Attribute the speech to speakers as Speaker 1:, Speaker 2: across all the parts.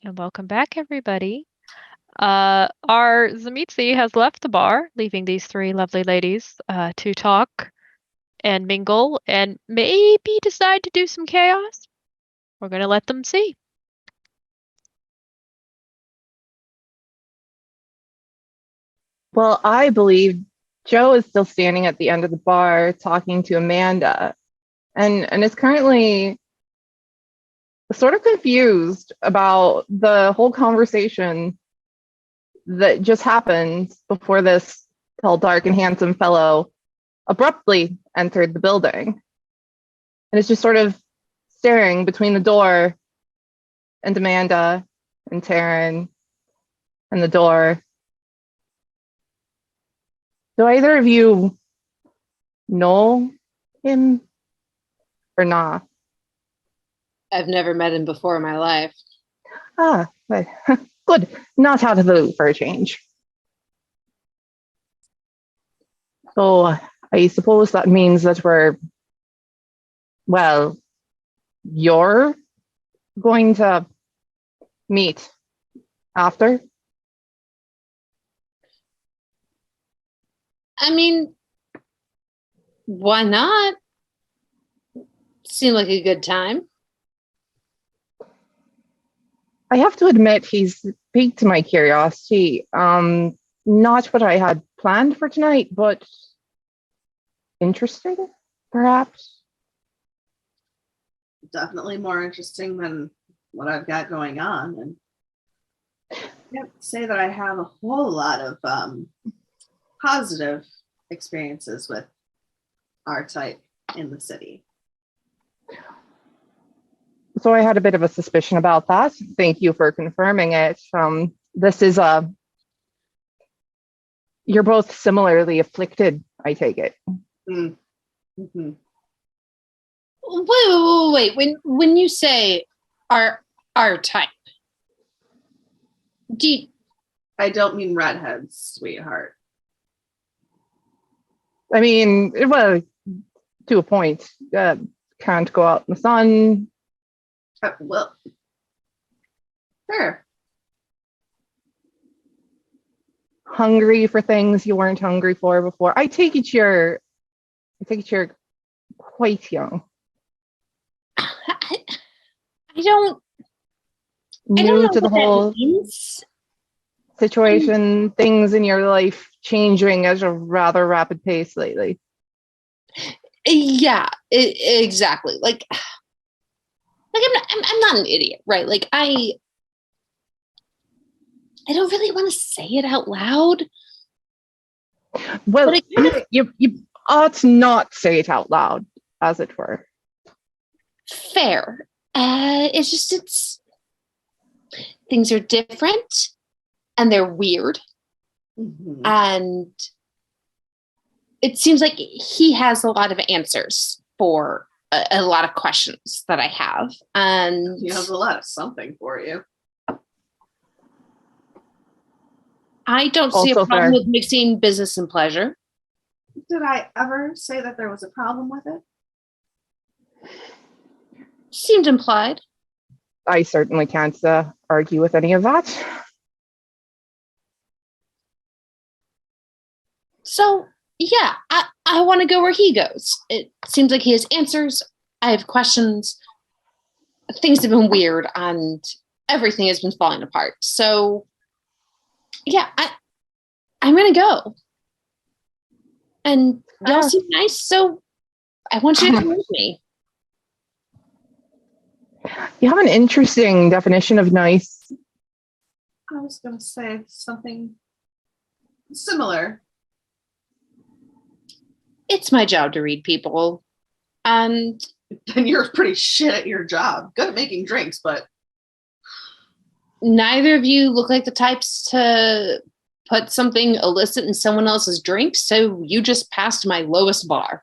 Speaker 1: And welcome back, everybody. Our Zamitzi has left the bar, leaving these three lovely ladies to talk and mingle and maybe decide to do some chaos. We're going to let them see.
Speaker 2: Well, I believe Joe is still standing at the end of the bar talking to Amanda and is currently sort of confused about the whole conversation that just happened before this tall, dark, and handsome fellow abruptly entered the building. And is just sort of staring between the door and Amanda and Taryn and the door. Do either of you know him or not?
Speaker 3: I've never met him before in my life.
Speaker 2: But good. Not out of the loop for a change. So I suppose that means that you're going to meet after?
Speaker 3: I mean, why not? Seemed like a good time.
Speaker 2: I have to admit he's piqued my curiosity. Not what I had planned for tonight, but interesting, perhaps.
Speaker 4: Definitely more interesting than what I've got going on. And I can't say that I have a whole lot of positive experiences with our type in the city.
Speaker 2: So I had a bit of a suspicion about that. Thank you for confirming it. This is you're both similarly afflicted, I take it.
Speaker 4: Mm-hmm.
Speaker 3: Wait. When you say our type,
Speaker 4: I don't mean redheads, sweetheart.
Speaker 2: I mean, well, to a point. Can't go out in the sun.
Speaker 4: Well, sure.
Speaker 2: Hungry for things you weren't hungry for before. I take it you're quite young.
Speaker 3: I don't
Speaker 2: New
Speaker 3: know
Speaker 2: to the
Speaker 3: what that
Speaker 2: whole
Speaker 3: means.
Speaker 2: situation, things in your life changing at a rather rapid pace lately.
Speaker 3: Yeah, exactly. Like I'm not an idiot, right? Like I don't really want to say it out loud.
Speaker 2: Well,
Speaker 3: but kind of,
Speaker 2: you ought not say it out loud, as it were.
Speaker 3: Fair. It's things are different and they're weird.
Speaker 4: Mm-hmm.
Speaker 3: And it seems like he has a lot of answers for a lot of questions that I have. And
Speaker 4: he has a lot of something for you.
Speaker 3: I don't see a problem with mixing business and pleasure.
Speaker 4: Did I ever say that there was a problem with it?
Speaker 3: Seemed implied.
Speaker 2: I certainly can't argue with any of that.
Speaker 3: So, yeah, I want to go where he goes. It seems like he has answers. I have questions. Things have been weird and everything has been falling apart. So, yeah, I'm going to go. And y'all seem nice, so I want you to come with me.
Speaker 2: You have an interesting definition of nice.
Speaker 4: I was going to say something similar.
Speaker 3: It's my job to read people. And
Speaker 4: you're pretty shit at your job. Good at making drinks, but
Speaker 3: neither of you look like the types to put something illicit in someone else's drink, so you just passed my lowest bar.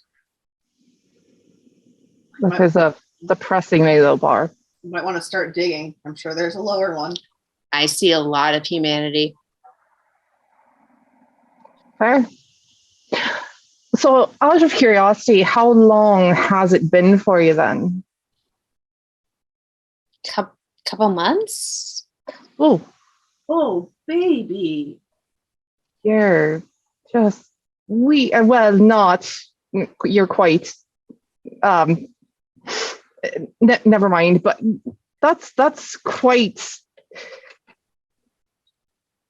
Speaker 2: This is a depressingly low bar.
Speaker 4: You might want to start digging. I'm sure there's a lower one.
Speaker 3: I see a lot of humanity.
Speaker 2: Fair. So, out of curiosity, how long has it been for you then?
Speaker 3: Couple months.
Speaker 2: Oh,
Speaker 4: Oh, baby.
Speaker 2: you're just well, not. You're quite. Um, never mind. But that's quite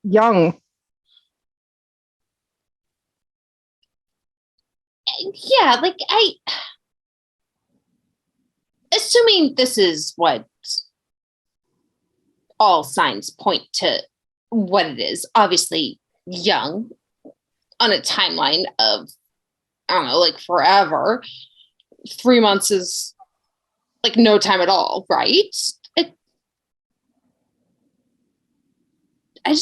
Speaker 2: young.
Speaker 3: Yeah, like assuming this is what all signs point to what it is. Obviously, young on a timeline of, I don't know, like forever. 3 months is like no time at all, right? It, I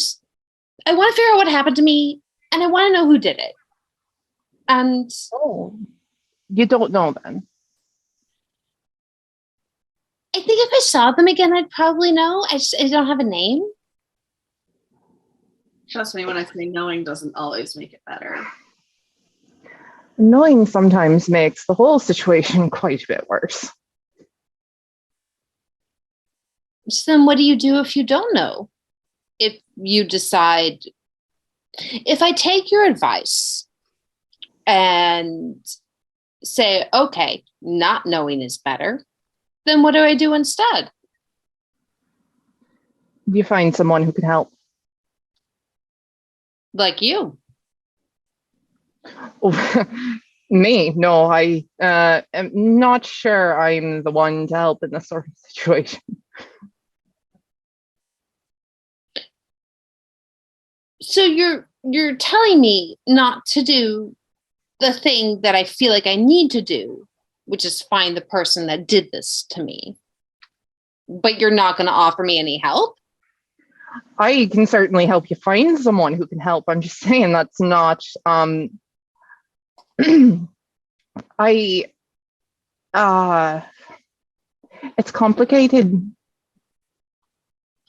Speaker 3: want to figure out what happened to me, and I want to know who did it. And
Speaker 2: Oh, you don't know then.
Speaker 3: I think if I saw them again, I'd probably know. I don't have a name.
Speaker 4: Trust me when I say knowing doesn't always make it better.
Speaker 2: Knowing sometimes makes the whole situation quite a bit worse.
Speaker 3: So then what do you do if you don't know? If you decide, if I take your advice and say, okay, not knowing is better, then what do I do instead?
Speaker 2: You find someone who can help.
Speaker 3: Like you.
Speaker 2: Oh, me? No, I am not sure I'm the one to help in this sort of situation.
Speaker 3: So you're telling me not to do the thing that I feel like I need to do, which is find the person that did this to me. But you're not going to offer me any help?
Speaker 2: I can certainly help you find someone who can help. I'm just saying that's not I it's complicated.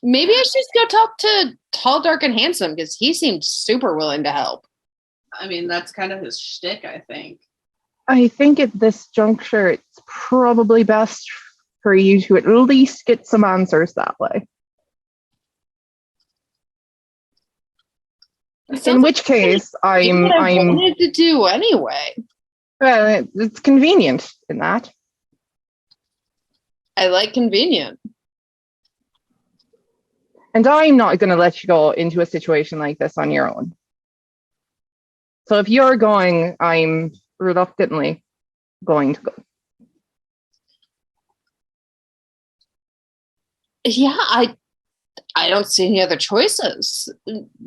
Speaker 3: Maybe I should just go talk to Tall, Dark, and Handsome because he seemed super willing to help.
Speaker 4: I mean, that's kind of his shtick, I think.
Speaker 2: I think at this juncture it's probably best for you to at least get some answers that way. In which case,
Speaker 3: I
Speaker 2: I'm
Speaker 3: wanted to do anyway.
Speaker 2: well, it's convenient in that.
Speaker 3: I like convenient.
Speaker 2: And I'm not going to let you go into a situation like this on your own. So if you're going, I'm reluctantly going to go.
Speaker 3: Yeah, I don't see any other choices.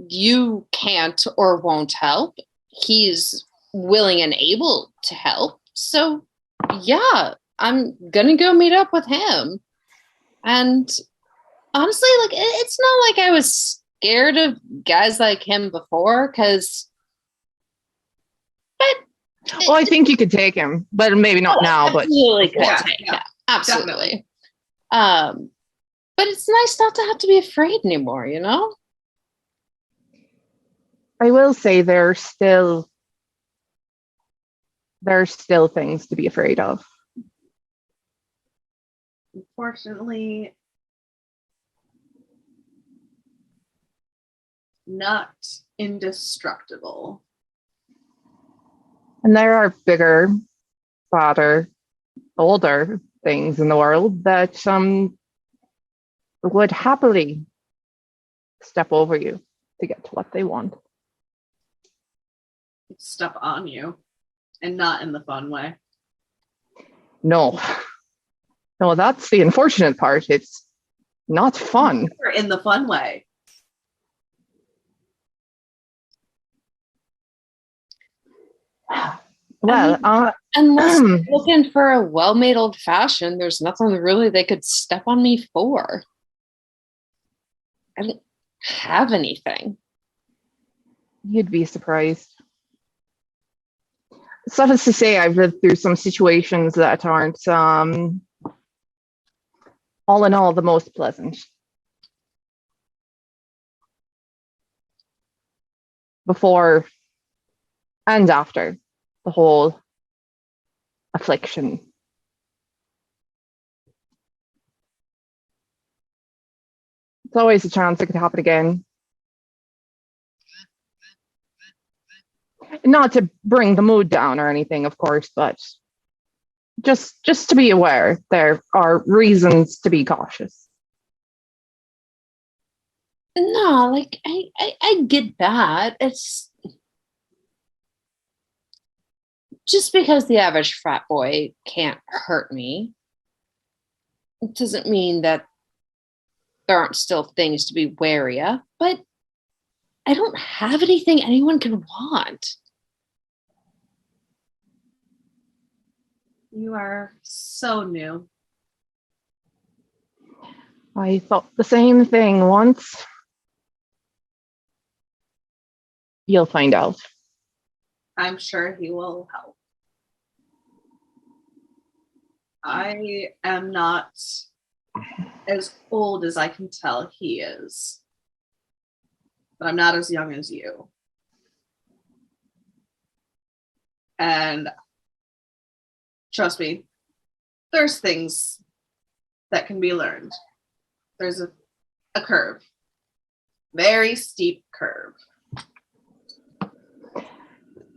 Speaker 3: You can't or won't help. He's willing and able to help. So yeah, I'm gonna go meet up with him. And honestly, like it's not like I was scared of guys like him before, because
Speaker 2: Well, I think you could take him, but maybe not now. But
Speaker 3: absolutely could
Speaker 4: Yeah,
Speaker 3: take
Speaker 4: yeah,
Speaker 3: him. Absolutely.
Speaker 4: definitely.
Speaker 3: But it's nice not to have to be afraid anymore, you know?
Speaker 2: I will say there's still things to be afraid of.
Speaker 4: Unfortunately, not indestructible.
Speaker 2: And there are bigger, badder, older things in the world that would happily step over you to get to what they want.
Speaker 4: Step on you, and not in the fun way.
Speaker 2: No, that's the unfortunate part. It's not fun.
Speaker 4: Or in the fun way.
Speaker 2: Well,
Speaker 3: unless you're looking for a well-made old-fashioned, there's nothing really they could step on me for. I don't have anything.
Speaker 2: you'd be surprised. Suffice to say, I've lived through some situations that aren't, all in all, the most pleasant. Before and after the whole affliction. It's always a chance it could happen again. Not to bring the mood down or anything, of course, but just to be aware, there are reasons to be cautious.
Speaker 3: No, like I get that. It's just because the average frat boy can't hurt me, it doesn't mean that there aren't still things to be wary of, but I don't have anything anyone can want.
Speaker 4: You are so new.
Speaker 2: I thought the same thing once. You'll find out.
Speaker 4: I'm sure he will help. I am not as old as I can tell he is, but I'm not as young as you. And trust me, there's things that can be learned. There's a curve, very steep curve.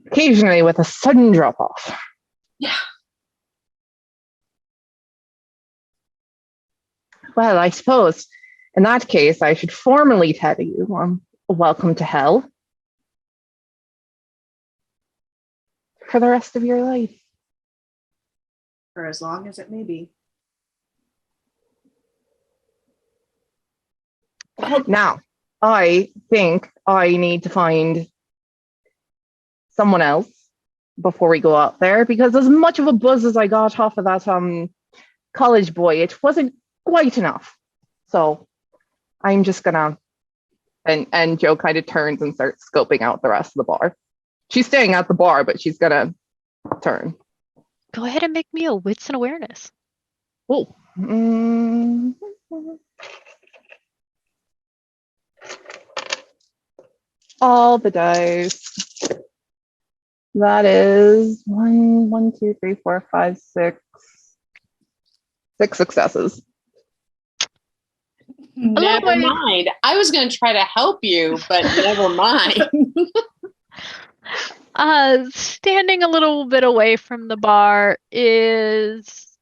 Speaker 2: Occasionally with a sudden drop off.
Speaker 4: Yeah.
Speaker 2: Well, I suppose in that case, I should formally tell you, welcome to hell for the rest of your life.
Speaker 4: For as long as it may be.
Speaker 2: Now, I think I need to find someone else before we go out there, because as much of a buzz as I got off of that college boy, it wasn't quite enough. So I'm just gonna, and Joe kind of turns and starts scoping out the rest of the bar. She's staying at the bar, but she's gonna turn.
Speaker 1: Go ahead and make me a wits and awareness.
Speaker 2: Oh. All the dice. That is 1, 2, 3, 4, 5, 6. 6 successes.
Speaker 3: Never mind. I was going to try to help you, but never mind.
Speaker 1: Standing a little bit away from the bar is...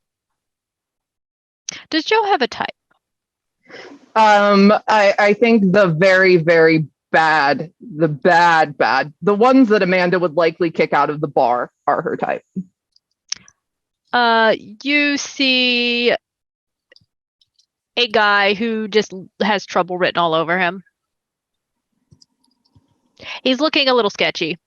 Speaker 1: Does Joe have a type?
Speaker 2: I think the very, very bad, the ones that Amanda would likely kick out of the bar are her type.
Speaker 1: You see a guy who just has trouble written all over him. He's looking a little sketchy.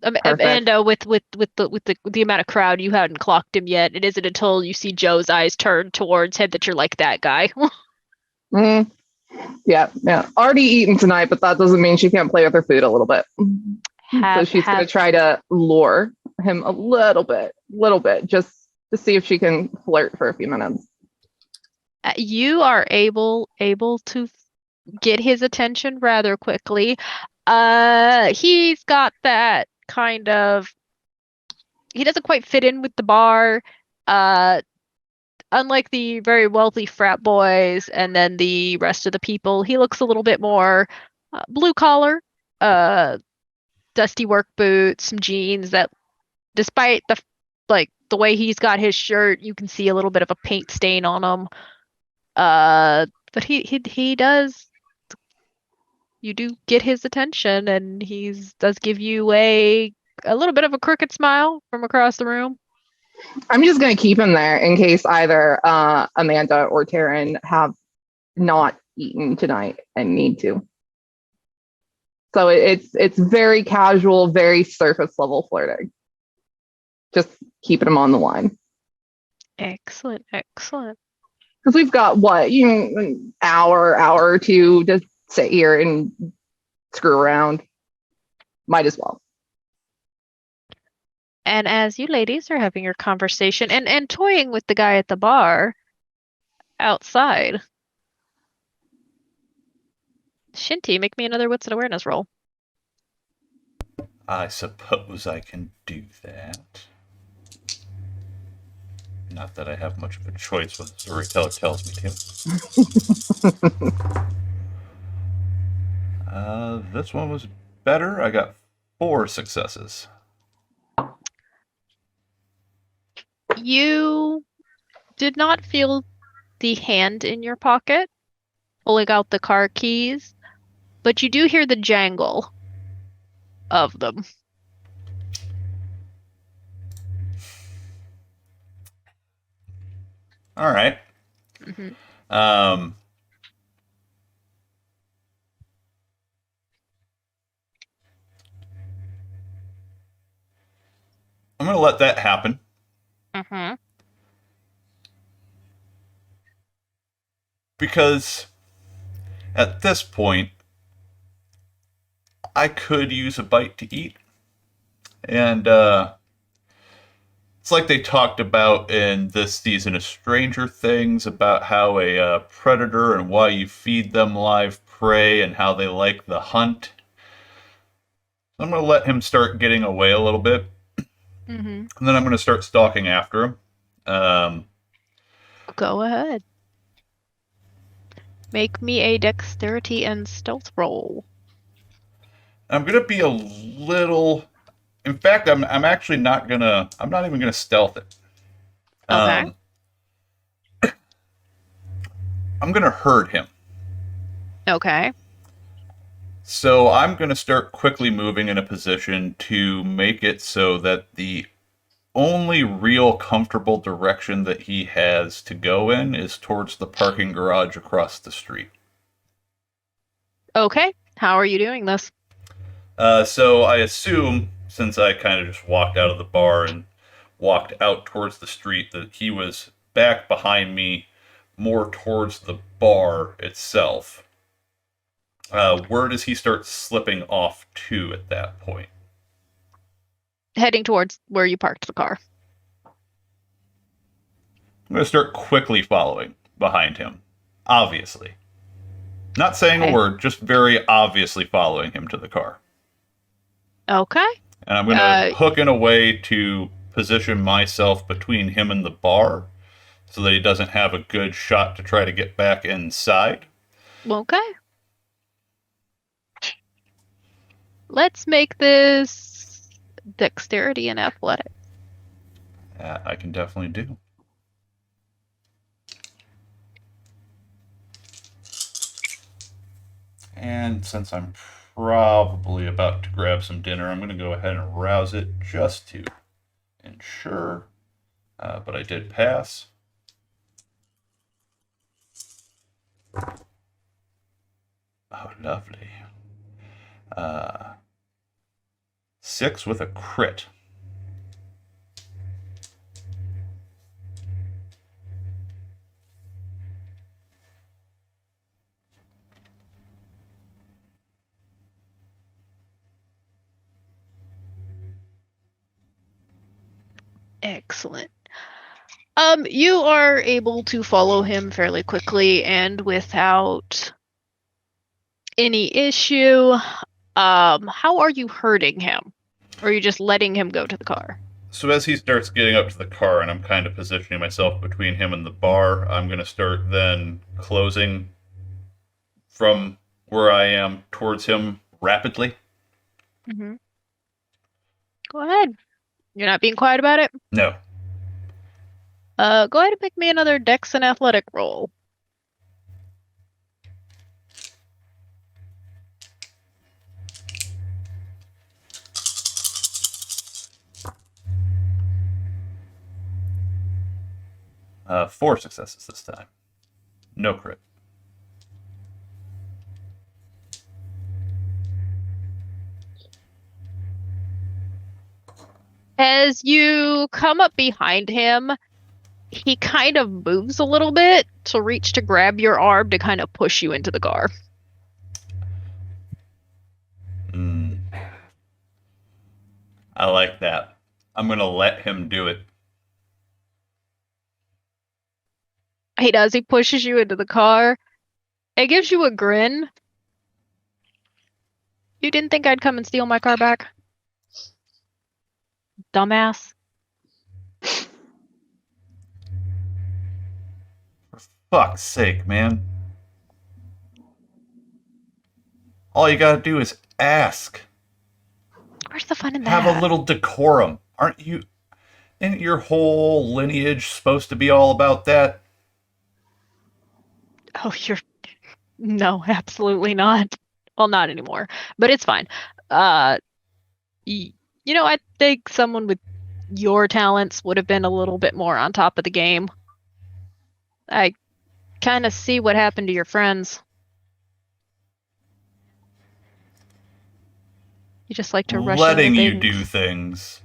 Speaker 1: And with the amount of crowd, you hadn't clocked him yet. It isn't until you see Joe's eyes turn towards him that you're like, that guy.
Speaker 2: Yeah. Already eaten tonight, but that doesn't mean she can't play with her food a little bit. So she's going to try to lure him a little bit, just to see if she can flirt for a few minutes.
Speaker 1: You are able to get his attention rather quickly. He's got that kind of, he doesn't quite fit in with the bar. Unlike the very wealthy frat boys and then the rest of the people, he looks a little bit more blue collar, dusty work boots, some jeans that, despite the way he's got his shirt, you can see a little bit of a paint stain on him. But he does. You do get his attention, and does give you a little bit of a crooked smile from across the room.
Speaker 2: I'm just going to keep him there in case either Amanda or Taryn have not eaten tonight and need to. So it's very casual, very surface level flirting. Just keeping him on the line.
Speaker 1: Excellent.
Speaker 2: Because we've got an hour or two to sit here and screw around. Might as well.
Speaker 1: And as you ladies are having your conversation and toying with the guy at the bar outside, Shinty, make me another wits and awareness roll.
Speaker 5: I suppose I can do that. Not that I have much of a choice when the storyteller tells me to. This one was better. I got 4 successes.
Speaker 1: You did not feel the hand in your pocket pulling out the car keys, but you do hear the jangle of them.
Speaker 5: All right.
Speaker 1: Hmm.
Speaker 5: I'm going to let that happen.
Speaker 1: Hmm.
Speaker 5: Because at this point, I could use a bite to eat. And it's like they talked about in this season of Stranger Things about how a predator and why you feed them live prey and how they like the hunt. I'm going to let him start getting away a little bit.
Speaker 1: Hmm.
Speaker 5: And then I'm going to start stalking after him.
Speaker 1: Go ahead. Make me a dexterity and stealth roll.
Speaker 5: I'm going to be a little... In fact, I'm actually not going to... I'm not even going to stealth it.
Speaker 1: Okay.
Speaker 5: I'm going to herd him.
Speaker 1: Okay.
Speaker 5: So I'm going to start quickly moving in a position to make it so that the only real comfortable direction that he has to go in is towards the parking garage across the street.
Speaker 1: Okay. How are you doing this?
Speaker 5: So I assume, since I kind of just walked out of the bar and walked out towards the street, that he was back behind me more towards the bar itself. Where does he start slipping off to at that point?
Speaker 1: Heading towards where you parked the car.
Speaker 5: I'm going to start quickly following behind him. Obviously. Not saying
Speaker 1: Okay.
Speaker 5: a word, just very obviously following him to the car.
Speaker 1: Okay.
Speaker 5: And I'm going to hook in a way to position myself between him and the bar so that he doesn't have a good shot to try to get back inside.
Speaker 1: Okay. Let's make this dexterity and athletics.
Speaker 5: That I can definitely do. And since I'm probably about to grab some dinner, I'm going to go ahead and rouse it just to ensure. But I did pass. Oh, lovely. 6 with a crit.
Speaker 1: Excellent. You are able to follow him fairly quickly and without any issue. How are you hurting him? Or are you just letting him go to the car?
Speaker 5: So as he starts getting up to the car and I'm kind of positioning myself between him and the bar, I'm going to start then closing from where I am towards him rapidly.
Speaker 1: Mm-hmm. Go ahead. You're not being quiet about it?
Speaker 5: No.
Speaker 1: Go ahead and make me another dex and athletic roll.
Speaker 5: Uh, 4 successes this time. No crit.
Speaker 1: As you come up behind him, he kind of moves a little bit to reach to grab your arm to kind of push you into the car.
Speaker 5: I like that. I'm going to let him do it.
Speaker 1: He does. He pushes you into the car. It gives you a grin. You didn't think I'd come and steal my car back? Dumbass.
Speaker 5: fuck's sake, man. All you gotta do is ask.
Speaker 1: Where's the fun in
Speaker 5: Have
Speaker 1: that?
Speaker 5: a little decorum. Isn't your whole lineage supposed to be all about that?
Speaker 1: Oh, no, absolutely not. Well, not anymore, but it's fine. Uh, I think someone with your talents would have been a little bit more on top of the game. I kind of see what happened to your friends. You just like to rush into
Speaker 5: Letting you
Speaker 1: things.
Speaker 5: do things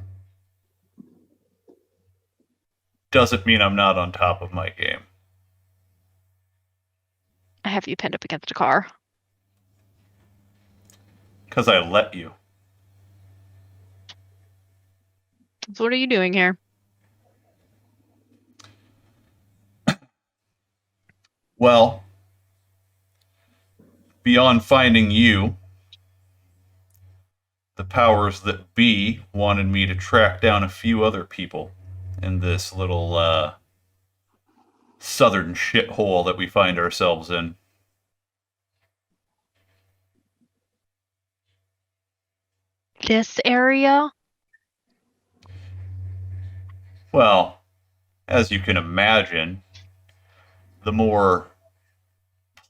Speaker 5: doesn't mean I'm not on top of my game.
Speaker 1: I have you pinned up against a car.
Speaker 5: Because I let you.
Speaker 1: So what are you doing here?
Speaker 5: Well, beyond finding you, the powers that be wanted me to track down a few other people in this little southern shithole that we find ourselves in.
Speaker 1: This area?
Speaker 5: Well, as you can imagine, the more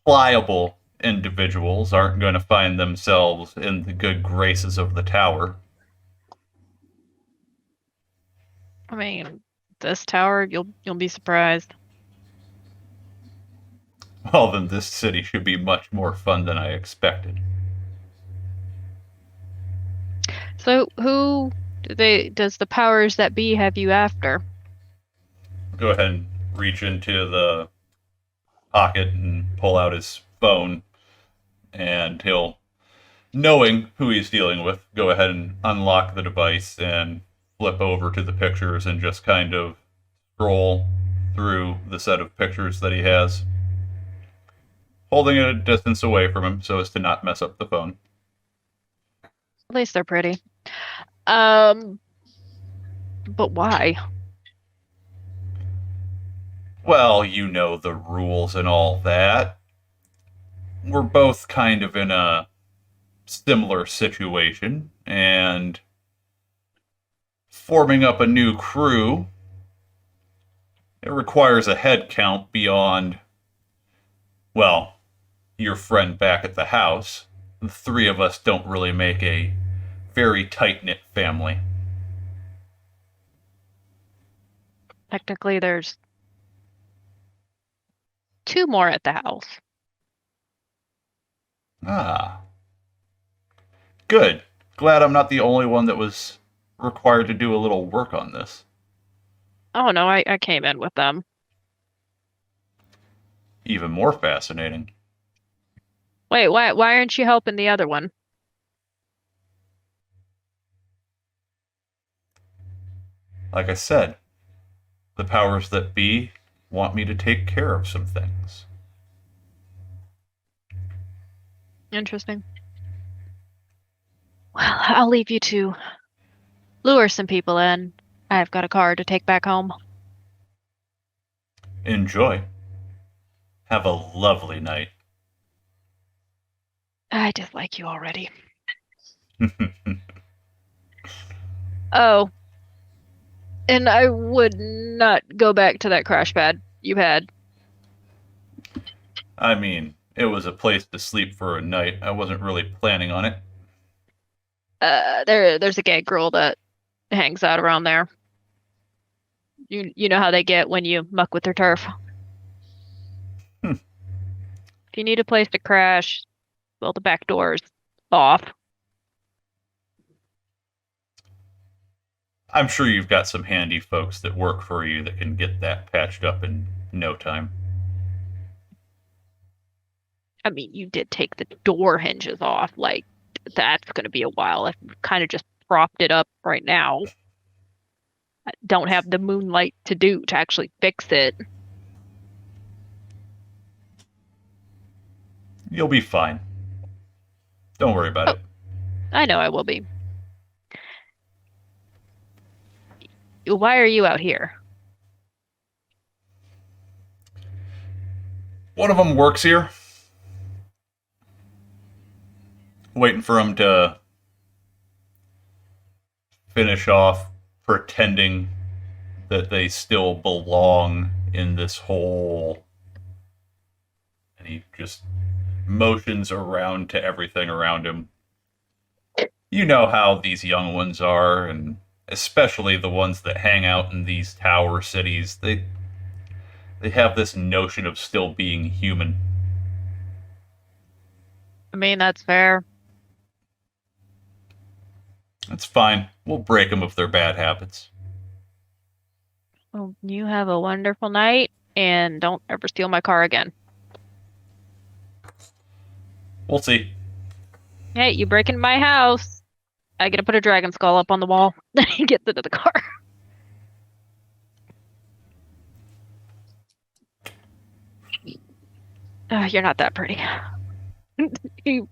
Speaker 5: pliable individuals aren't going to find themselves in the good graces of the tower.
Speaker 1: I mean, this tower, you'll be surprised.
Speaker 5: Well, then this city should be much more fun than I expected.
Speaker 1: So who does the powers that be have you after?
Speaker 5: Go ahead and reach into the pocket and pull out his phone, and he'll, knowing who he's dealing with, go ahead and unlock the device and flip over to the pictures and just kind of scroll through the set of pictures that he has, holding it a distance away from him so as to not mess up the phone.
Speaker 1: At least they're pretty. But why?
Speaker 5: Well, you know the rules and all that. We're both kind of in a similar situation, and forming up a new crew, it requires a head count beyond, well, your friend back at the house. The three of us don't really make a very tight-knit family.
Speaker 1: Technically, there's two more at the house.
Speaker 5: Ah. Good. Glad I'm not the only one that was required to do a little work on this.
Speaker 1: Oh no, I came in with them.
Speaker 5: Even more fascinating.
Speaker 1: Wait, why aren't you helping the other one?
Speaker 5: Like I said, the powers that be want me to take care of some things.
Speaker 1: Interesting. Well, I'll leave you to lure some people in. I've got a car to take back home.
Speaker 5: Enjoy. Have a lovely night.
Speaker 1: I dislike you already. Oh, and I would not go back to that crash pad you had.
Speaker 5: I mean, it was a place to sleep for a night. I wasn't really planning on it.
Speaker 1: There's a gay girl that hangs out around there. You know how they get when you muck with their turf. If you need a place to crash, well, the back door's off.
Speaker 5: I'm sure you've got some handy folks that work for you that can get that patched up in no time.
Speaker 1: I mean, you did take the door hinges off. Like, that's going to be a while. I've kind of just propped it up right now. I don't have the moonlight to actually fix it.
Speaker 5: You'll be fine. Don't worry about it.
Speaker 1: I know I will be. Why are you out here?
Speaker 5: One of them works here. Waiting for him to finish off pretending that they still belong in this whole. And he just motions around to everything around him. You know how these young ones are, and especially the ones that hang out in these tower cities. They have this notion of still being human.
Speaker 1: I mean, that's fair.
Speaker 5: That's fine. We'll break them of their bad habits.
Speaker 1: Well, you have a wonderful night, and don't ever steal my car again.
Speaker 5: We'll see.
Speaker 1: Hey, you break into my house. I get to put a dragon skull up on the wall. Then he gets into the car. You're not that pretty. he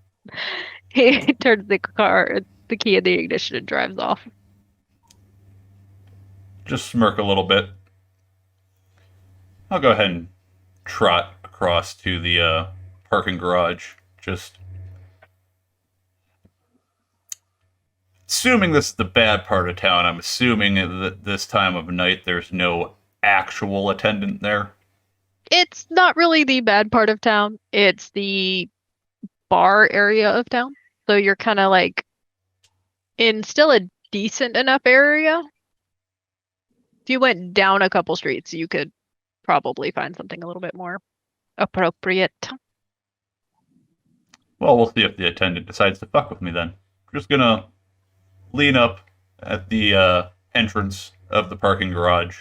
Speaker 1: turns the key in the ignition and drives off.
Speaker 5: Just smirk a little bit. I'll go ahead and trot across to the parking garage. Just assuming this is the bad part of town, I'm assuming that this time of night there's no actual attendant there.
Speaker 1: It's not really the bad part of town. It's the bar area of town. So you're kind of like in still a decent enough area. If you went down a couple streets, you could probably find something a little bit more appropriate.
Speaker 5: Well, we'll see if the attendant decides to fuck with me then. I'm just gonna lean up at the entrance of the parking garage.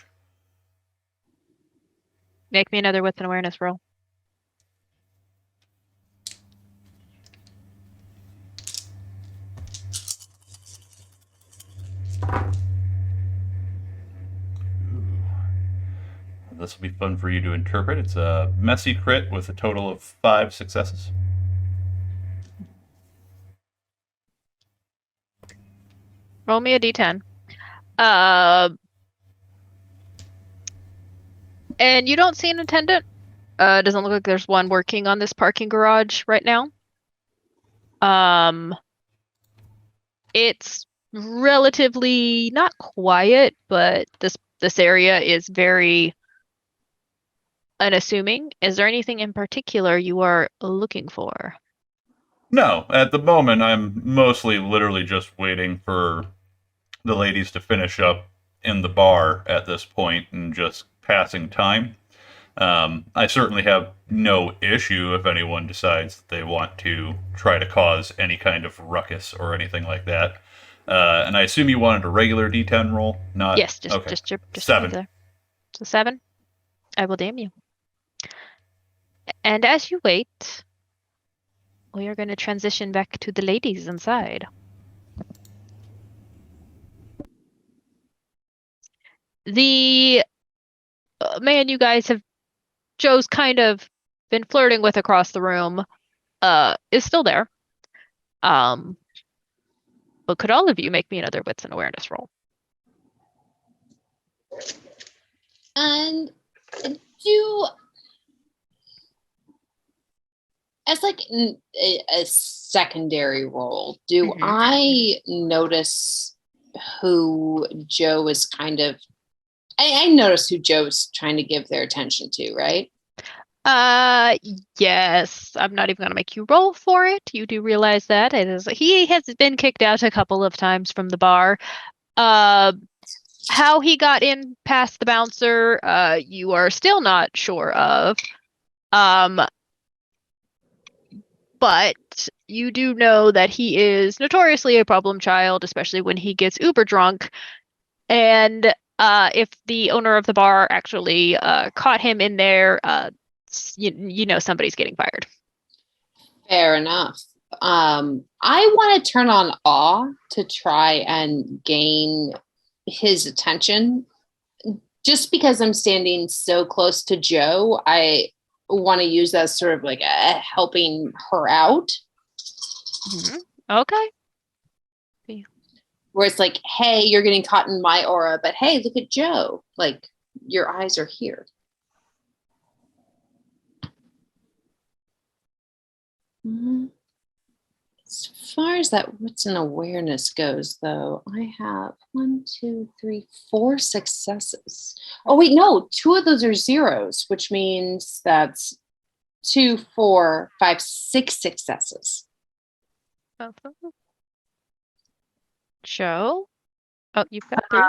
Speaker 1: Make me another wits and awareness roll.
Speaker 5: This will be fun for you to interpret. It's a messy crit with a total of 5 successes.
Speaker 1: Roll me a d10. And you don't see an attendant. It doesn't look like there's one working on this parking garage right now. It's relatively not quiet, but this area is very unassuming. Is there anything in particular you are looking for?
Speaker 5: No, at the moment, I'm mostly literally just waiting for the ladies to finish up in the bar at this point and just passing time. I certainly have no issue if anyone decides that they want to try to cause any kind of ruckus or anything like that. And I assume you wanted a regular D10 roll, not
Speaker 1: Yes, just
Speaker 5: 7.
Speaker 1: So 7. I will damn you. And as you wait, we are going to transition back to the ladies inside. The man you guys have Joe's kind of been flirting with across the room is still there. But could all of you make me another wits and awareness roll?
Speaker 3: And do as like a secondary role, do
Speaker 1: Mhm.
Speaker 3: I notice who Joe is kind of I notice who Joe's trying to give their attention to, right?
Speaker 1: Yes. I'm not even going to make you roll for it. You do realize that he has been kicked out a couple of times from the bar. How he got in past the bouncer, you are still not sure of. But you do know that he is notoriously a problem child, especially when he gets uber drunk. And if the owner of the bar actually caught him in there, you know somebody's getting fired.
Speaker 3: Fair enough. I want to turn on awe to try and gain his attention. Just because I'm standing so close to Joe, I want to use that sort of like helping her out.
Speaker 1: Mm-hmm. Okay.
Speaker 3: Where it's like, hey, you're getting caught in my aura, but hey, look at Joe. Like, your eyes are here. As far as that wits and awareness goes, though, I have 1, 2, 3, 4 successes. Oh, wait, no, 2 of those are zeros, which means that's 2, 4, 5, 6 successes.
Speaker 1: Joe? Oh, you've got 3.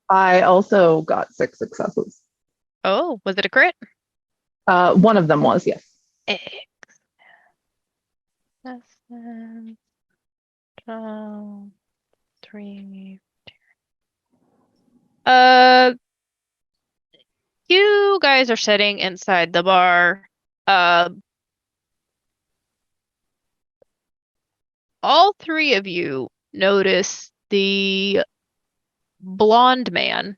Speaker 2: I also got 6 successes.
Speaker 1: Oh, was it a crit?
Speaker 2: One of them was, yes.
Speaker 1: Excellent. 3. You guys are sitting inside the bar. All 3 of you notice the blonde man.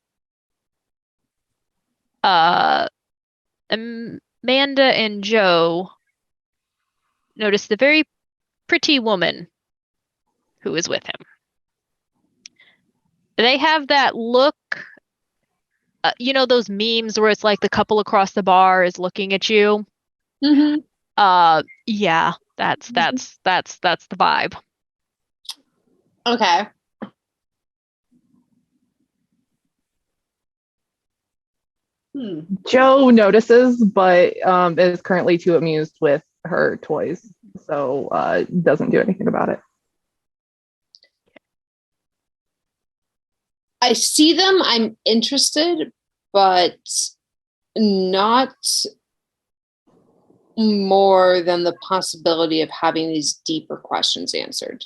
Speaker 1: Amanda and Joe notice the very pretty woman who is with him. They have that look, you know, those memes where it's like the couple across the bar is looking at you.
Speaker 3: Mm-hmm.
Speaker 1: Yeah, that's the vibe.
Speaker 3: Okay.
Speaker 2: Joe notices, but is currently too amused with her toys, so doesn't do anything about it.
Speaker 3: I see them. I'm interested, but not more than the possibility of having these deeper questions answered.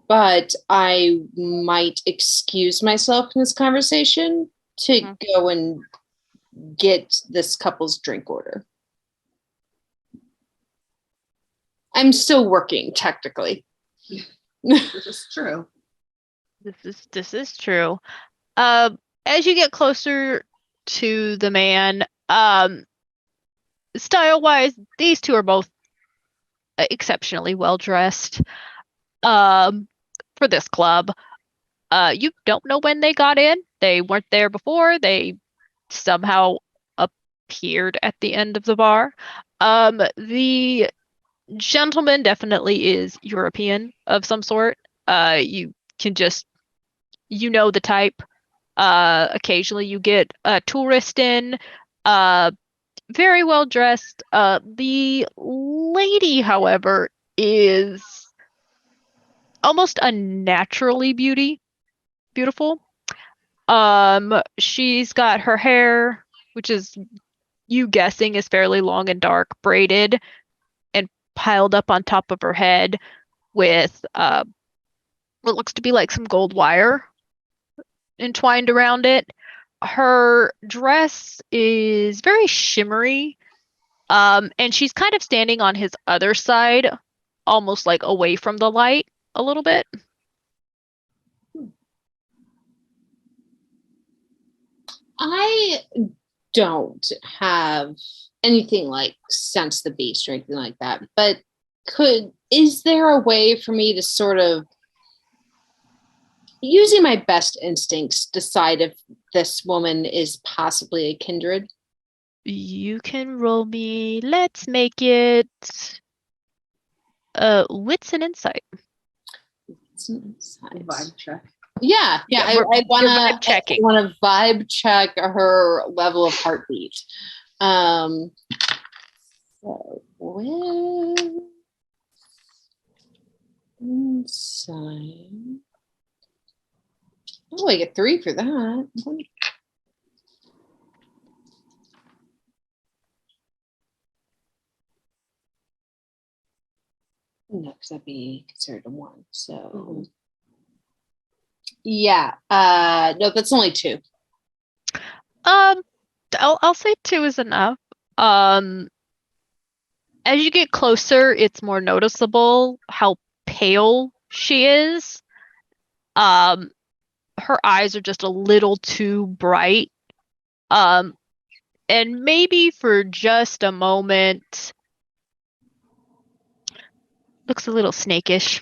Speaker 3: But I might excuse myself in this conversation to go and get this couple's drink order. I'm still working, technically.
Speaker 4: This is true.
Speaker 1: This is true. As you get closer to the man, style-wise, these 2 are both exceptionally well dressed. For this club, you don't know when they got in. They weren't there before. They somehow appeared at the end of the bar. The gentleman definitely is European of some sort. You can just, you know, the type. Occasionally you get a tourist in, very well dressed. The lady, however, is almost unnaturally beautiful. She's got her hair, which is, you guessing, is fairly long and dark, braided and piled up on top of her head with what looks to be like some gold wire entwined around it. Her dress is very shimmery, and she's kind of standing on his other side, almost like away from the light a little bit.
Speaker 3: I don't have anything like sense the beast or anything like that, but is there a way for me to sort of, using my best instincts, decide if this woman is possibly a kindred?
Speaker 1: You can roll me, let's make it wits and insight.
Speaker 4: Vibe check.
Speaker 3: Yeah, I
Speaker 1: you're vibe checking.
Speaker 3: want to vibe check her level of heartbeat. So with insight. Oh, I get 3 for that. No, because that'd be considered a 1. So yeah. No, that's only 2.
Speaker 1: I'll say 2 is enough. As you get closer, it's more noticeable how pale she is. Her eyes are just a little too bright. And maybe for just a moment, looks a little snakish.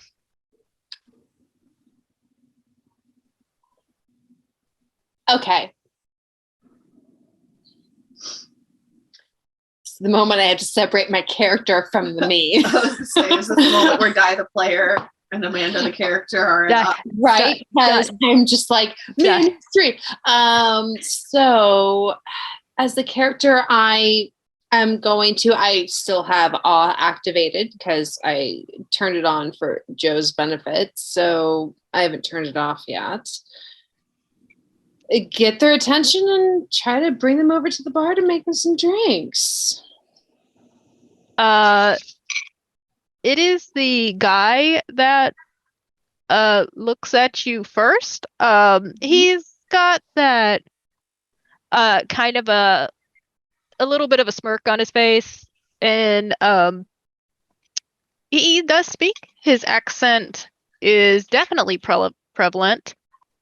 Speaker 3: Okay. the moment I had to separate my character from the me.
Speaker 4: I was gonna say, is this the moment where Guy the player and Amanda the character are in
Speaker 1: That-
Speaker 3: Right, because I'm just like ministry. So as the character, I still have awe activated because I turned it on for Joe's benefit, so I haven't turned it off yet. Get their attention and try to bring them over to the bar to make them some drinks.
Speaker 1: It is the guy that looks at you first. He's got that kind of a little bit of a smirk on his face, and he does speak. His accent is definitely prevalent.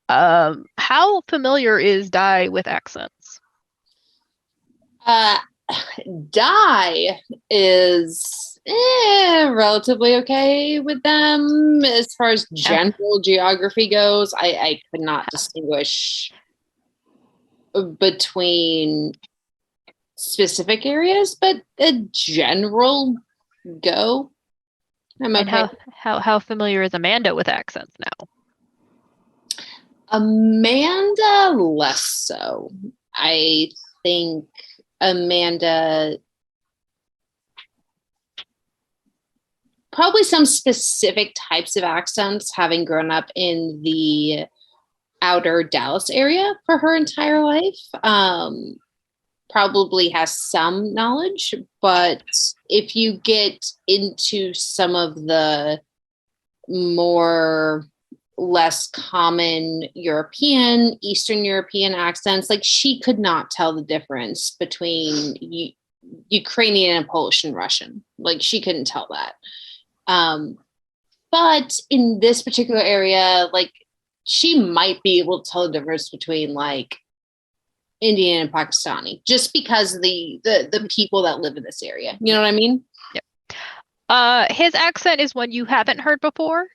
Speaker 1: How familiar is Dai with accents?
Speaker 3: Dai is relatively okay with them as far as general geography goes. I could not distinguish between specific areas, but a general go. I'm okay.
Speaker 1: And how familiar is Amanda with accents now?
Speaker 3: Amanda, less so. I think Amanda, probably some specific types of accents, having grown up in the outer Dallas area for her entire life. Probably has some knowledge, but if you get into some of the more less common European, Eastern European accents, like she could not tell the difference between Ukrainian and Polish and Russian. Like she couldn't tell that. But in this particular area, like she might be able to tell the difference between like Indian and Pakistani, just because the people that live in this area. You know what I mean?
Speaker 1: Yep. His accent is one you haven't heard before.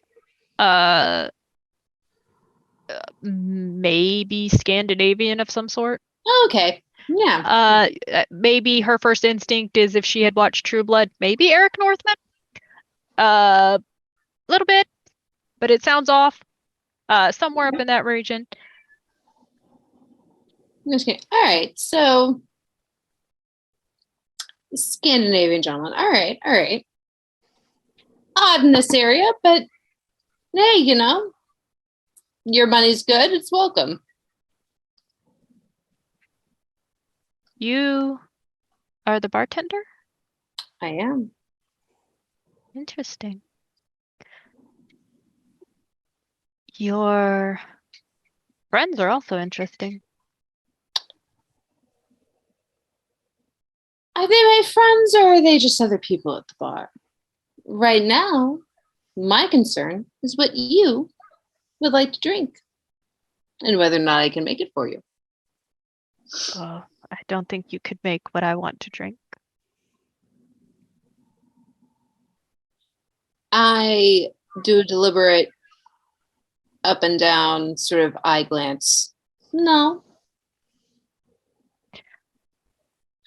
Speaker 1: Maybe Scandinavian of some sort.
Speaker 3: Okay. Yeah.
Speaker 1: Maybe her first instinct is if she had watched True Blood, maybe Eric Northman. A little bit, but it sounds off. Somewhere up in that region.
Speaker 3: Okay. All right. So Scandinavian gentleman. All right. All right. Odd in this area, but hey, you know, your money's good. It's welcome.
Speaker 1: You are the bartender?
Speaker 3: I am.
Speaker 1: Interesting. Your friends are also interesting.
Speaker 3: Are they my friends or are they just other people at the bar? Right now, my concern is what you would like to drink and whether or not I can make it for you.
Speaker 1: Oh, I don't think you could make what I want to drink.
Speaker 3: I do a deliberate up and down sort of eye glance. No.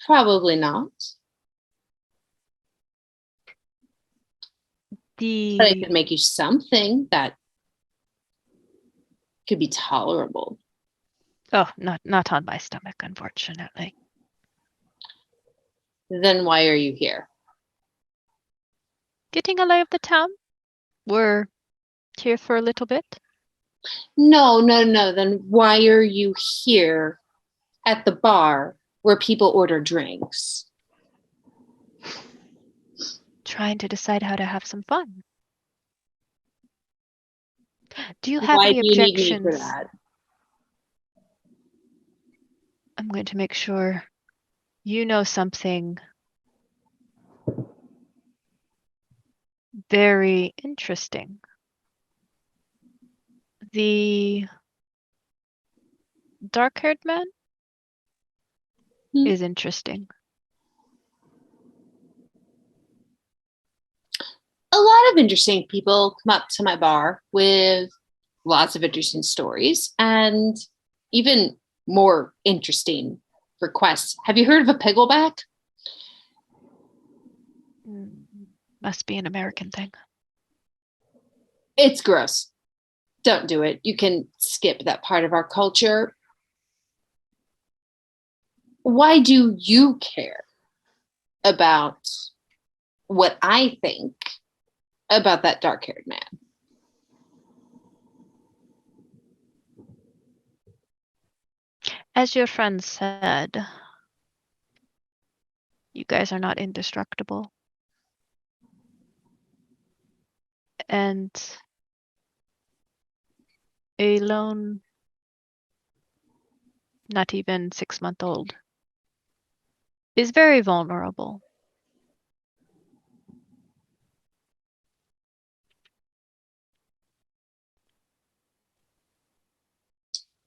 Speaker 3: Probably not. But I could make you something that could be tolerable.
Speaker 1: Oh, not on my stomach, unfortunately.
Speaker 3: Then why are you here?
Speaker 1: Getting a lay of the town. We're here for a little bit.
Speaker 3: No. Then why are you here at the bar where people order drinks?
Speaker 1: Trying to decide how to have some fun. Do you have
Speaker 3: Why
Speaker 1: any
Speaker 3: do you need
Speaker 1: objections?
Speaker 3: me for that?
Speaker 1: I'm going to make sure you know something very interesting. The dark-haired man is interesting.
Speaker 3: A lot of interesting people come up to my bar with lots of interesting stories and even more interesting requests. Have you heard of a pickleback?
Speaker 1: Must be an American thing.
Speaker 3: It's gross. Don't do it. You can skip that part of our culture. Why do you care about what I think about that dark-haired man?
Speaker 1: As your friend said, you guys are not indestructible. And a lone, not even 6-month-old, is very vulnerable.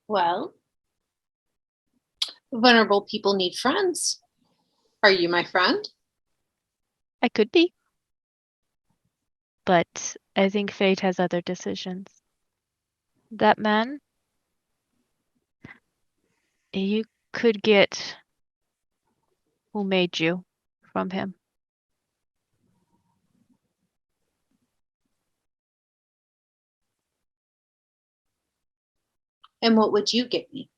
Speaker 3: Well, vulnerable people need friends. Are you my friend?
Speaker 1: I could be. But I think fate has other decisions. That man, you could get who made you from him.
Speaker 3: And what would you get me?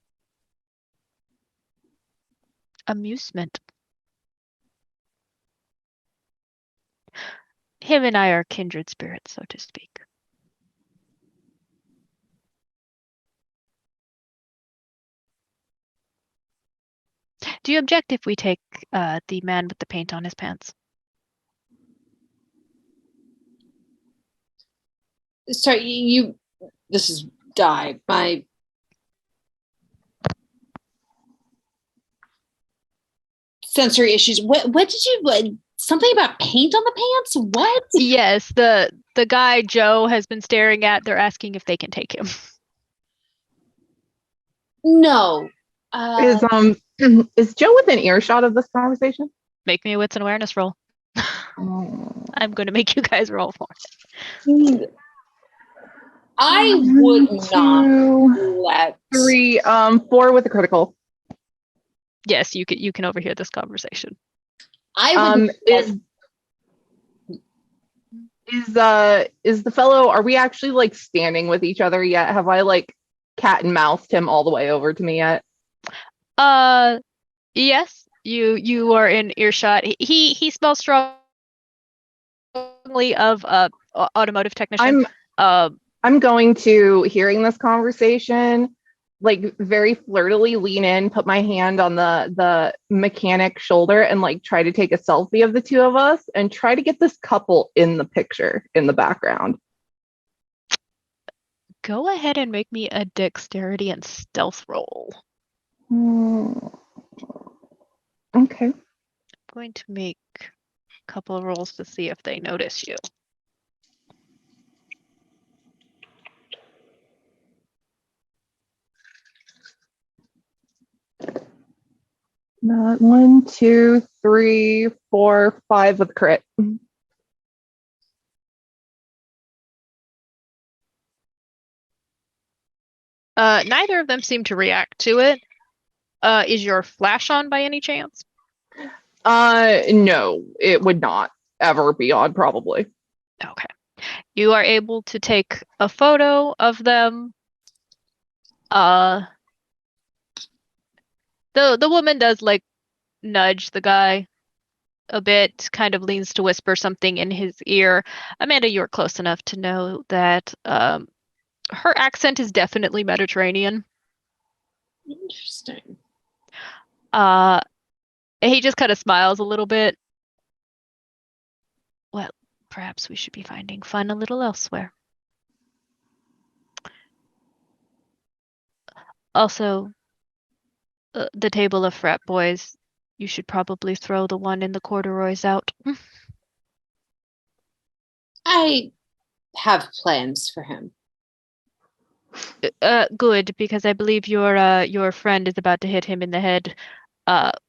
Speaker 1: Amusement. Him and I are kindred spirits, so to speak. Do you object if we take the man with the paint on his pants?
Speaker 3: Sorry, you. This is Di. My sensory issues. What did you? Something about paint on the pants? What?
Speaker 1: Yes, the guy Joe has been staring at. They're asking if they can take him.
Speaker 3: No.
Speaker 2: Is Joe within earshot of this conversation?
Speaker 1: Make me a wits and awareness roll.
Speaker 2: Oh.
Speaker 1: I'm going to make you guys roll for it.
Speaker 3: I would not
Speaker 2: 2,
Speaker 3: let
Speaker 2: 3, 4 with a critical.
Speaker 1: Yes, you can overhear this conversation.
Speaker 3: I would
Speaker 2: Is the fellow, are we actually like standing with each other yet? Have I like cat and mouthed him all the way over to me yet?
Speaker 1: Yes, you are in earshot. He smells strongly of automotive technician.
Speaker 2: I'm going to, hearing this conversation, like very flirtily lean in, put my hand on the mechanic shoulder and like try to take a selfie of the two of us and try to get this couple in the picture in the background.
Speaker 1: Go ahead and make me a dexterity and stealth roll.
Speaker 2: Okay.
Speaker 1: I'm going to make a couple of rolls to see if they notice you.
Speaker 2: Not 1, 2, 3, 4, 5 with crit.
Speaker 1: Neither of them seem to react to it. Is your flash on by any chance?
Speaker 2: No, it would not ever be on, probably.
Speaker 1: Okay. You are able to take a photo of them. The woman does like nudge the guy a bit, kind of leans to whisper something in his ear. Amanda, you're close enough to know that her accent is definitely Mediterranean.
Speaker 3: Interesting.
Speaker 1: He just kind of smiles a little bit. Well, perhaps we should be finding fun a little elsewhere. Also, the table of frat boys, you should probably throw the one in the corduroys out.
Speaker 3: I have plans for him.
Speaker 1: Good, because I believe your friend is about to hit him in the head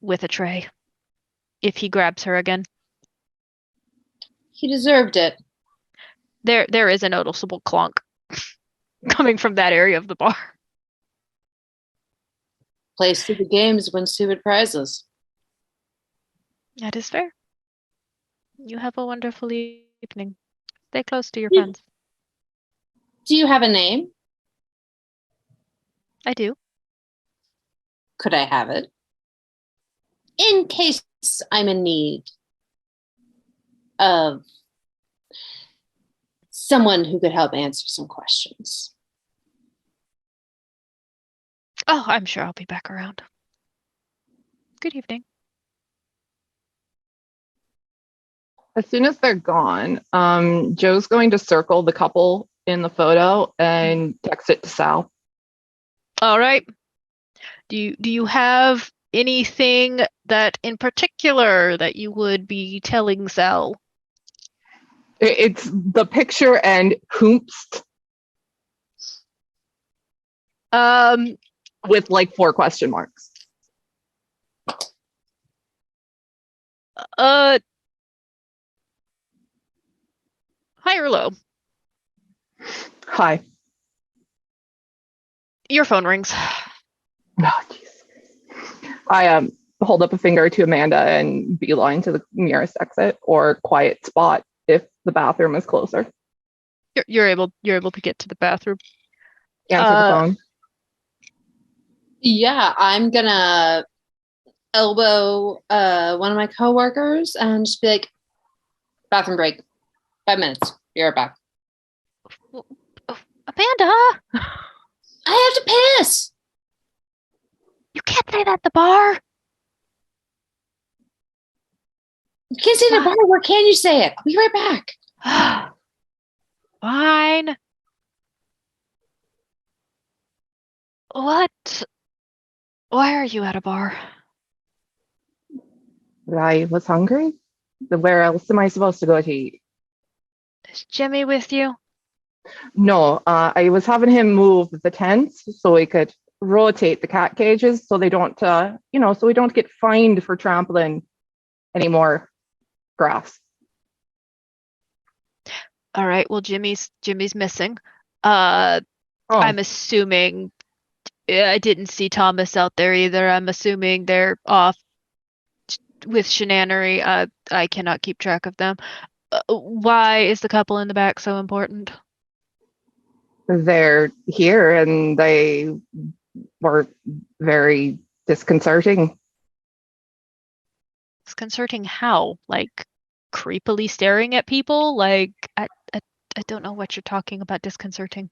Speaker 1: with a tray. If he grabs her again.
Speaker 3: He deserved it.
Speaker 1: There is a noticeable clunk coming from that area of the bar.
Speaker 3: Play stupid games, win stupid prizes.
Speaker 1: That is fair. You have a wonderful evening. Stay close to your
Speaker 3: Yeah.
Speaker 1: friends.
Speaker 3: Do you have a name?
Speaker 1: I do.
Speaker 3: Could I have it? In case I'm in need of someone who could help answer some questions.
Speaker 1: Oh, I'm sure I'll be back around. Good evening.
Speaker 2: As soon as they're gone, Joe's going to circle the couple in the photo and text it to Sal.
Speaker 1: All right. Do you have anything that in particular that you would be telling Sal?
Speaker 2: It's the picture and hoomst
Speaker 1: Um,
Speaker 2: with like 4 question marks.
Speaker 1: high or low?
Speaker 2: Hi.
Speaker 1: Your phone rings.
Speaker 2: Oh, jeez. I hold up a finger to Amanda and beeline to the nearest exit or quiet spot if the bathroom is closer.
Speaker 1: You're able to get to the bathroom.
Speaker 2: Answer the phone.
Speaker 3: Yeah, I'm gonna elbow one of my coworkers and just be like, bathroom break, 5 minutes. Be right back.
Speaker 1: Amanda,
Speaker 3: I have to piss.
Speaker 1: you can't say that at the bar.
Speaker 3: You can't say it at a bar. Where can you say it? I'll be right back.
Speaker 1: Fine. What? Why are you at a bar?
Speaker 2: I was hungry. Where else am I supposed to go to eat?
Speaker 1: Is Jimmy with you?
Speaker 2: No, I was having him move the tents so we could rotate the cat cages so they don't, so we don't get fined for trampling any more grass.
Speaker 1: All right. Well, Jimmy's missing.
Speaker 2: Oh,
Speaker 1: I'm assuming I didn't see Thomas out there either. I'm assuming they're off with shenanery. I cannot keep track of them. Why is the couple in the back so important?
Speaker 2: they're here and they were very disconcerting.
Speaker 1: Disconcerting how? Like creepily staring at people? Like I don't know what you're talking about disconcerting.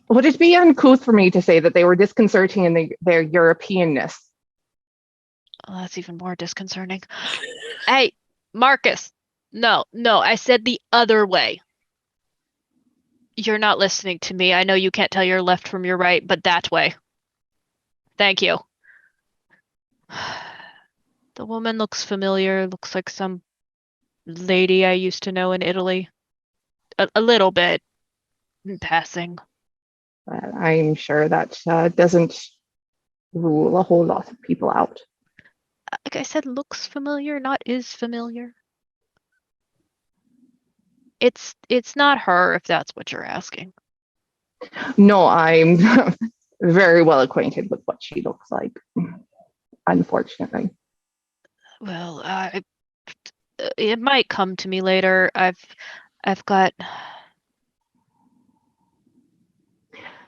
Speaker 2: Would it be uncouth for me to say that they were disconcerting in their Europeanness?
Speaker 1: Oh, that's even more disconcerting. Hey, Marcus. No, I said the other way. You're not listening to me. I know you can't tell your left from your right, but that way. Thank you. The woman looks familiar, looks like some lady I used to know in Italy. A little bit in passing.
Speaker 2: I'm sure that doesn't rule a whole lot of people out.
Speaker 1: Like I said, looks familiar, not is familiar. It's not her, if that's what you're asking.
Speaker 2: No, I'm very well acquainted with what she looks like, unfortunately.
Speaker 1: Well, it might come to me later. I've got.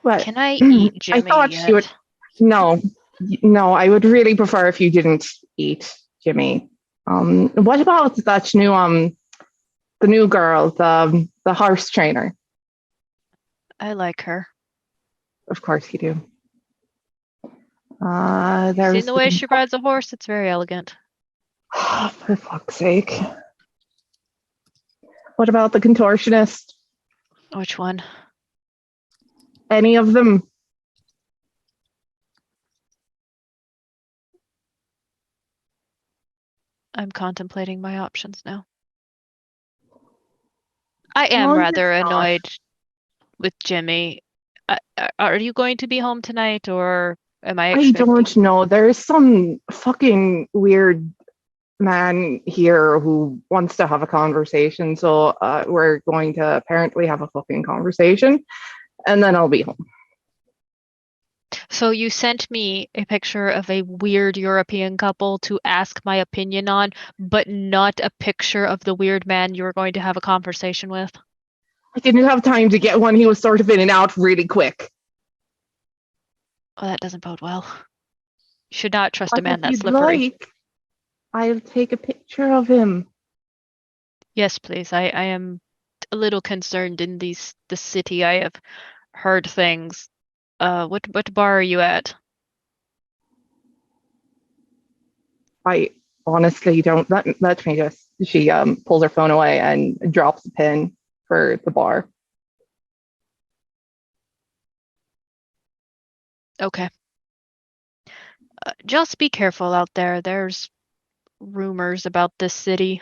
Speaker 2: But
Speaker 1: Can I eat Jimmy
Speaker 2: I thought
Speaker 1: yet?
Speaker 2: she would. No, I would really prefer if you didn't eat Jimmy. What about that new the new girl, the horse trainer?
Speaker 1: I like her.
Speaker 2: Of course you do.
Speaker 1: Seen
Speaker 2: There's
Speaker 1: the way she rides a horse? It's very elegant.
Speaker 2: for fuck's sake. What about the contortionist?
Speaker 1: Which one?
Speaker 2: Any of them?
Speaker 1: I'm contemplating my options now. I am
Speaker 2: No, you're
Speaker 1: rather
Speaker 2: not.
Speaker 1: annoyed with Jimmy. Are you going to be home tonight, or am I
Speaker 2: I
Speaker 1: expecting?
Speaker 2: don't know. There's some fucking weird man here who wants to have a conversation. So we're going to apparently have a fucking conversation, and then I'll be home.
Speaker 1: So you sent me a picture of a weird European couple to ask my opinion on, but not a picture of the weird man you were going to have a conversation with.
Speaker 2: I didn't have time to get one. He was sort of in and out really quick.
Speaker 1: Oh, that doesn't bode well. You should not trust a
Speaker 2: But
Speaker 1: man
Speaker 2: if
Speaker 1: that
Speaker 2: you'd
Speaker 1: slippery.
Speaker 2: like, I'll take a picture of him.
Speaker 1: Yes, please. I am a little concerned in the city. I have heard things. What bar are you at?
Speaker 2: I honestly don't. Let me just. She pulls her phone away and drops the pin for the bar.
Speaker 1: Okay. Just be careful out there. There's rumors about this city.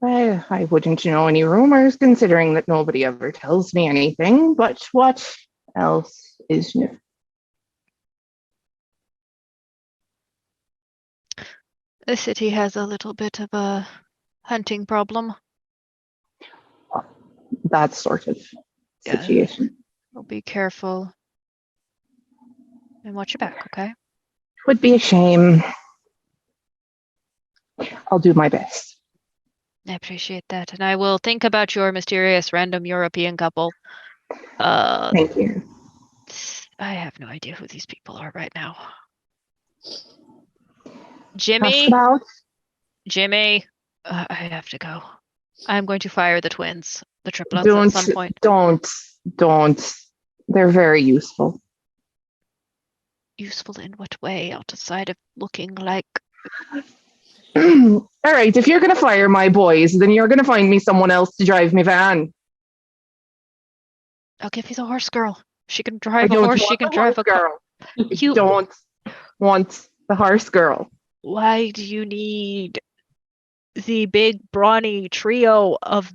Speaker 2: Well, I wouldn't know any rumors, considering that nobody ever tells me anything. But what else is new?
Speaker 1: The city has a little bit of a hunting problem.
Speaker 2: That sort of situation.
Speaker 1: So be careful. And watch your back, okay?
Speaker 2: Would be a shame. I'll do my best.
Speaker 1: I appreciate that. And I will think about your mysterious random European couple.
Speaker 2: Thank you.
Speaker 1: I have no idea who these people are right now.
Speaker 2: Ask about?
Speaker 1: Jimmy, I have to go. I'm going to fire the twins, the triplets at some point.
Speaker 2: Don't. They're very useful.
Speaker 1: Useful in what way, outside of looking like...
Speaker 2: All right, if you're going to fire my boys, then you're going to find me someone else to drive me van.
Speaker 1: I'll give you the horse girl. She can
Speaker 2: I
Speaker 1: drive a
Speaker 2: don't
Speaker 1: horse,
Speaker 2: want
Speaker 1: she can
Speaker 2: the
Speaker 1: drive
Speaker 2: horse
Speaker 1: a car.
Speaker 2: girl. I don't want the horse girl.
Speaker 1: Why do you need the big brawny trio of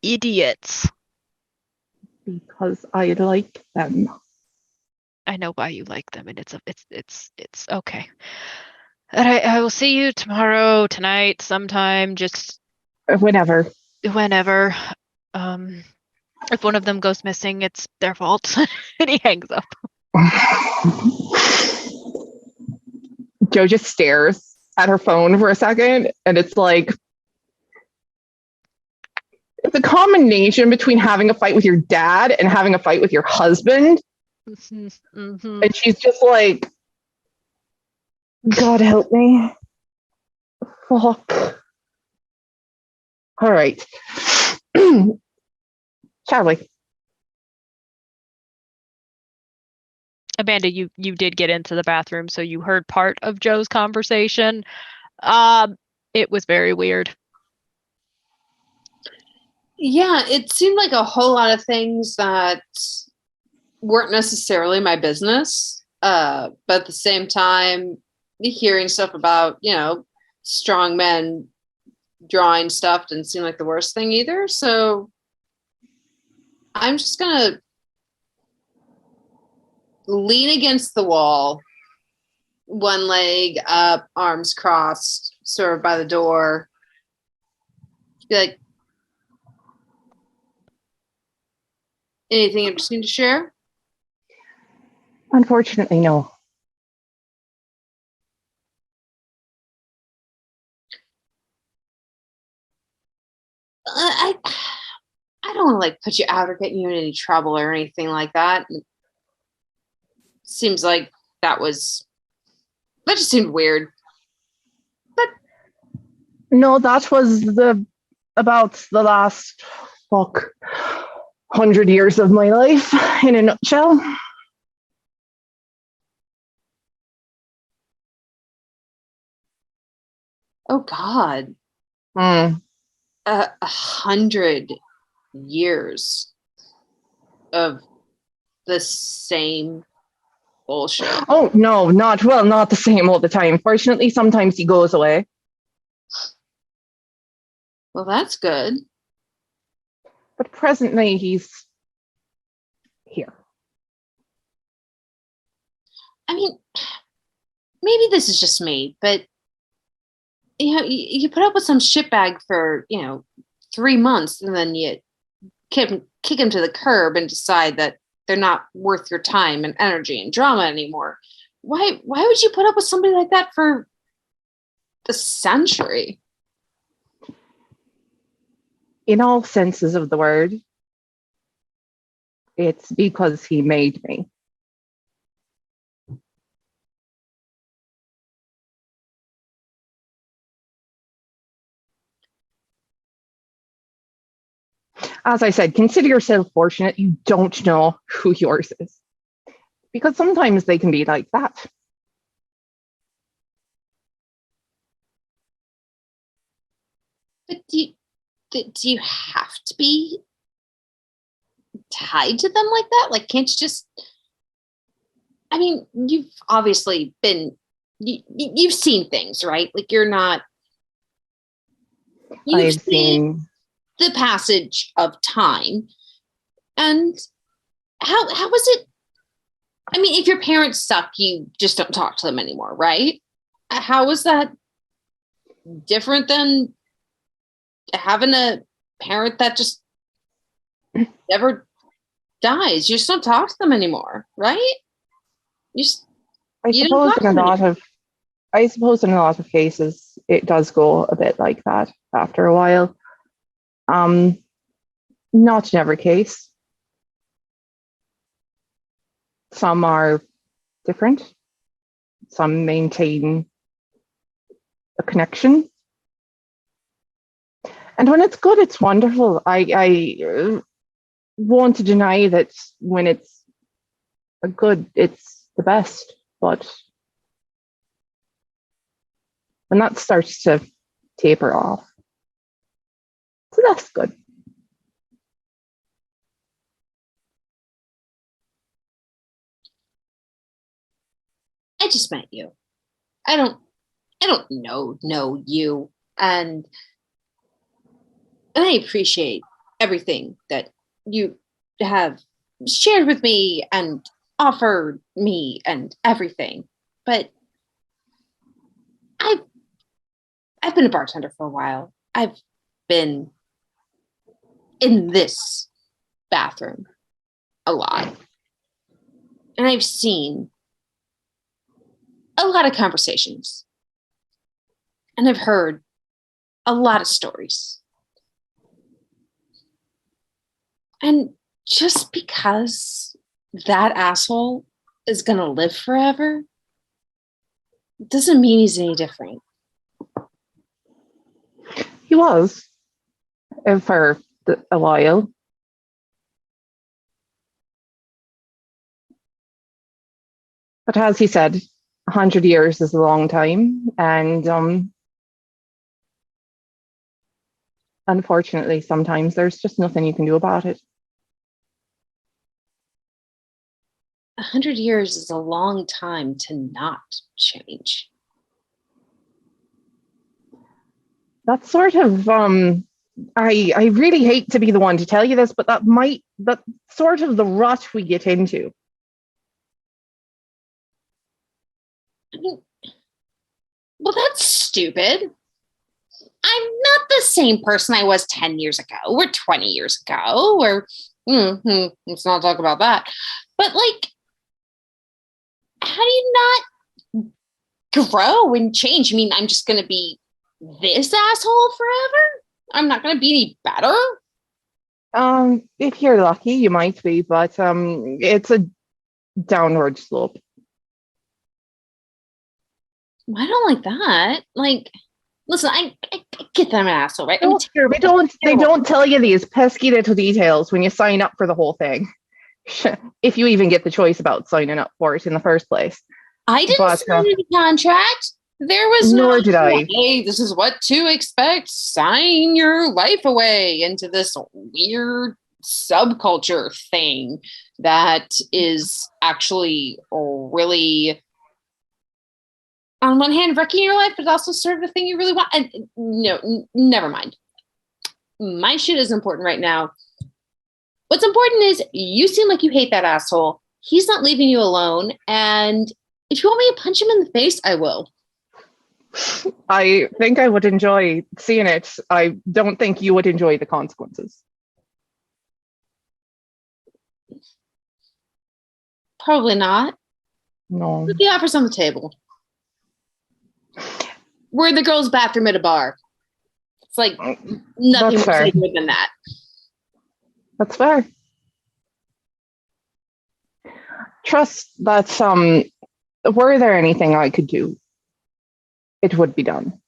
Speaker 1: idiots?
Speaker 2: Because I like them.
Speaker 1: I know why you like them, and it's okay. And I will see you tomorrow, tonight, sometime, just
Speaker 2: Whenever.
Speaker 1: whenever. If one of them goes missing, it's their fault. And he hangs up.
Speaker 2: Joe just stares at her phone for a second, and it's like it's a combination between having a fight with your dad and having a fight with your husband.
Speaker 1: Mm-hmm.
Speaker 2: And she's just like, God help me. Fuck. All right. Charlie.
Speaker 1: Amanda, you did get into the bathroom, so you heard part of Joe's conversation. It was very weird.
Speaker 3: Yeah, it seemed like a whole lot of things that weren't necessarily my business. But at the same time, hearing stuff about, strong men drawing stuff didn't seem like the worst thing either. So I'm just going to lean against the wall, one leg up, arms crossed, sort of by the door. Be like, anything interesting to share?
Speaker 2: Unfortunately, no.
Speaker 3: I don't want to put you out or get you in any trouble or anything like that. It seems like that just seemed weird. But
Speaker 2: no, that was about the last 100 years of my life in a nutshell.
Speaker 3: Oh God. 100 years of the same bullshit.
Speaker 2: Oh no, not the same all the time. Fortunately, sometimes he goes away.
Speaker 3: Well, that's good.
Speaker 2: But presently he's here.
Speaker 3: I mean, maybe this is just me, but you put up with some shitbag for 3 months, and then you kick him to the curb and decide that they're not worth your time and energy and drama anymore. Why would you put up with somebody like that for a century?
Speaker 2: In all senses of the word, it's because he made me. As I said, consider yourself fortunate you don't know who yours is. Because sometimes they can be like that.
Speaker 3: But do you have to be tied to them like that? Like, can't you just... I mean, you've obviously been... You've seen things, right? Like, you're not...
Speaker 2: I've seen
Speaker 3: the passage of time. And how was it? I mean, if your parents suck, you just don't talk to them anymore, right? How is that different than having a parent that just never dies? You just don't talk to them anymore, right?
Speaker 2: I suppose in a lot of cases it does go a bit like that after a while. Not in every case. Some are different. Some maintain a connection. And when it's good, it's wonderful. I won't deny that when it's good, it's the best. But when that starts to taper off, it's less good.
Speaker 3: I just met you. I don't know you, and I appreciate everything that you have shared with me and offered me and everything. But I've been a bartender for a while. I've been in this bathroom a lot. And I've seen a lot of conversations. And I've heard a lot of stories. And just because that asshole is going to live forever doesn't mean he's any different.
Speaker 2: He was for a while. But as he said, 100 years is a long time, and unfortunately, sometimes there's just nothing you can do about it.
Speaker 3: 100 years is a long time to not change.
Speaker 2: That's sort of I really hate to be the one to tell you this, but that's sort of the rut we get into.
Speaker 3: I mean, well, that's stupid. I'm not the same person I was 10 years ago or 20 years ago, or let's not talk about that. But like, how do you not grow and change? I mean, I'm just going to be this asshole forever? I'm not going to be any better?
Speaker 2: If you're lucky, you might be, but it's a downward slope.
Speaker 3: I don't like that. Like, listen, I get that I'm an asshole, right?
Speaker 2: They don't tell you these pesky little details when you sign up for the whole thing. If you even get the choice about signing up for it in the first place.
Speaker 3: I didn't sign any contract. There was
Speaker 2: nor did I.
Speaker 3: Hey, this is what to expect. Sign your life away into this weird subculture thing that is actually really, on one hand, wrecking your life, but also sort of the thing you really want. And no, never mind. My shit is important right now. What's important is you seem like you hate that asshole. He's not leaving you alone. And if you want me to punch him in the face, I will.
Speaker 2: I think I would enjoy seeing it. I don't think you would enjoy the consequences.
Speaker 3: Probably not.
Speaker 2: No.
Speaker 3: Put the offers on the table. We're in the girls' bathroom at a bar. It's like nothing more sacred than that.
Speaker 2: That's fair. Trust that were there anything I could do, it would be done.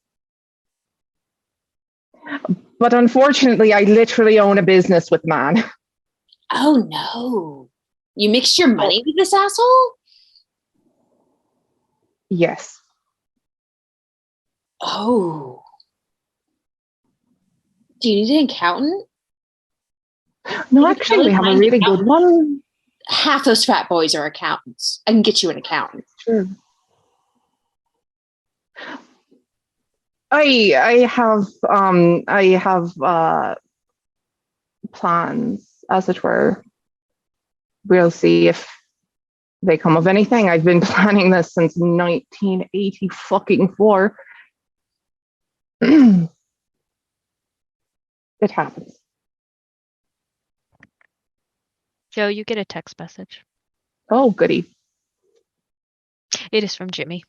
Speaker 2: But unfortunately, I literally own a business with man.
Speaker 3: Oh no. You mixed your money with this asshole?
Speaker 2: Yes.
Speaker 3: Oh. Do you need an accountant?
Speaker 2: No, actually, we have a really good one.
Speaker 3: Half those frat boys are accountants. I can get you an accountant.
Speaker 2: Sure. I have plans, as it were. We'll see if they come of anything. I've been planning this since 1980 fucking 4. It happens.
Speaker 1: Joe, you get a text message.
Speaker 2: Oh, goody.
Speaker 1: It is from Jimmy.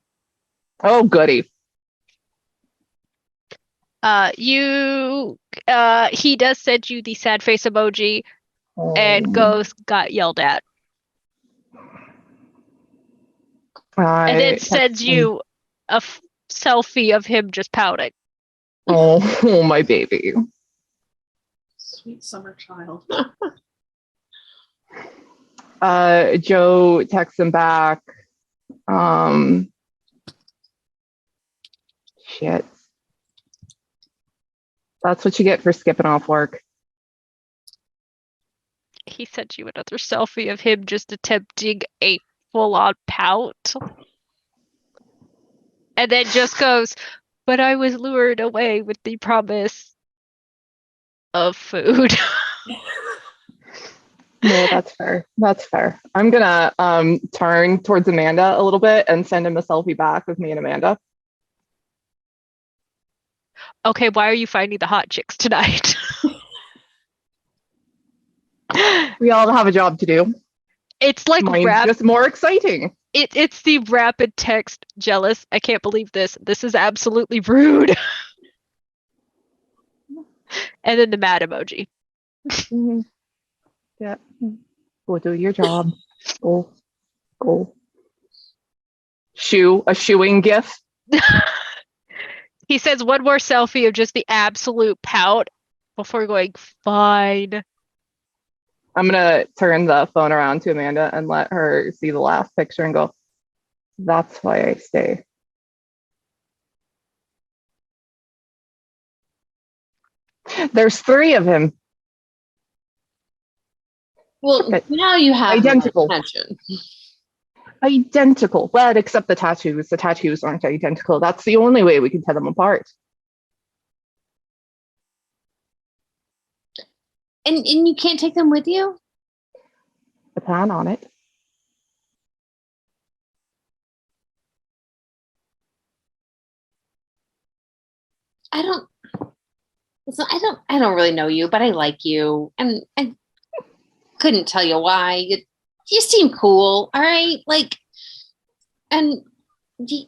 Speaker 2: Oh, goody.
Speaker 1: He does send you the sad face emoji and got yelled at. And then sends you a selfie of him just pouting.
Speaker 2: Oh, my baby.
Speaker 4: Sweet summer child.
Speaker 2: Joe texts him back. Shit. That's what you get for skipping off work.
Speaker 1: He sent you another selfie of him just attempting a full-on pout. And then just goes, but I was lured away with the promise of food.
Speaker 2: No, that's fair. That's fair. I'm gonna turn towards Amanda a little bit and send him a selfie back with me and Amanda.
Speaker 1: Okay, why are you finding the hot chicks tonight?
Speaker 2: We all have a job to do.
Speaker 1: It's like
Speaker 2: mine's just more exciting.
Speaker 1: It's the rapid text jealous. I can't believe this. This is absolutely rude. And then the mad emoji.
Speaker 2: Mm-hmm. Yeah. Go do your job. Go. A shoeing gif.
Speaker 1: He says one more selfie of just the absolute pout before going, fine.
Speaker 2: I'm gonna turn the phone around to Amanda and let her see the last picture and go, that's why I stay. There's 3 of him.
Speaker 3: Well, now you have
Speaker 2: identical.
Speaker 3: Attention.
Speaker 2: Identical. Well, except the tattoos. The tattoos aren't identical. That's the only way we can tell them apart.
Speaker 3: And you can't take them with you?
Speaker 2: I plan on it.
Speaker 3: I don't really know you, but I like you. And I couldn't tell you why. You seem cool, all right? Like, and you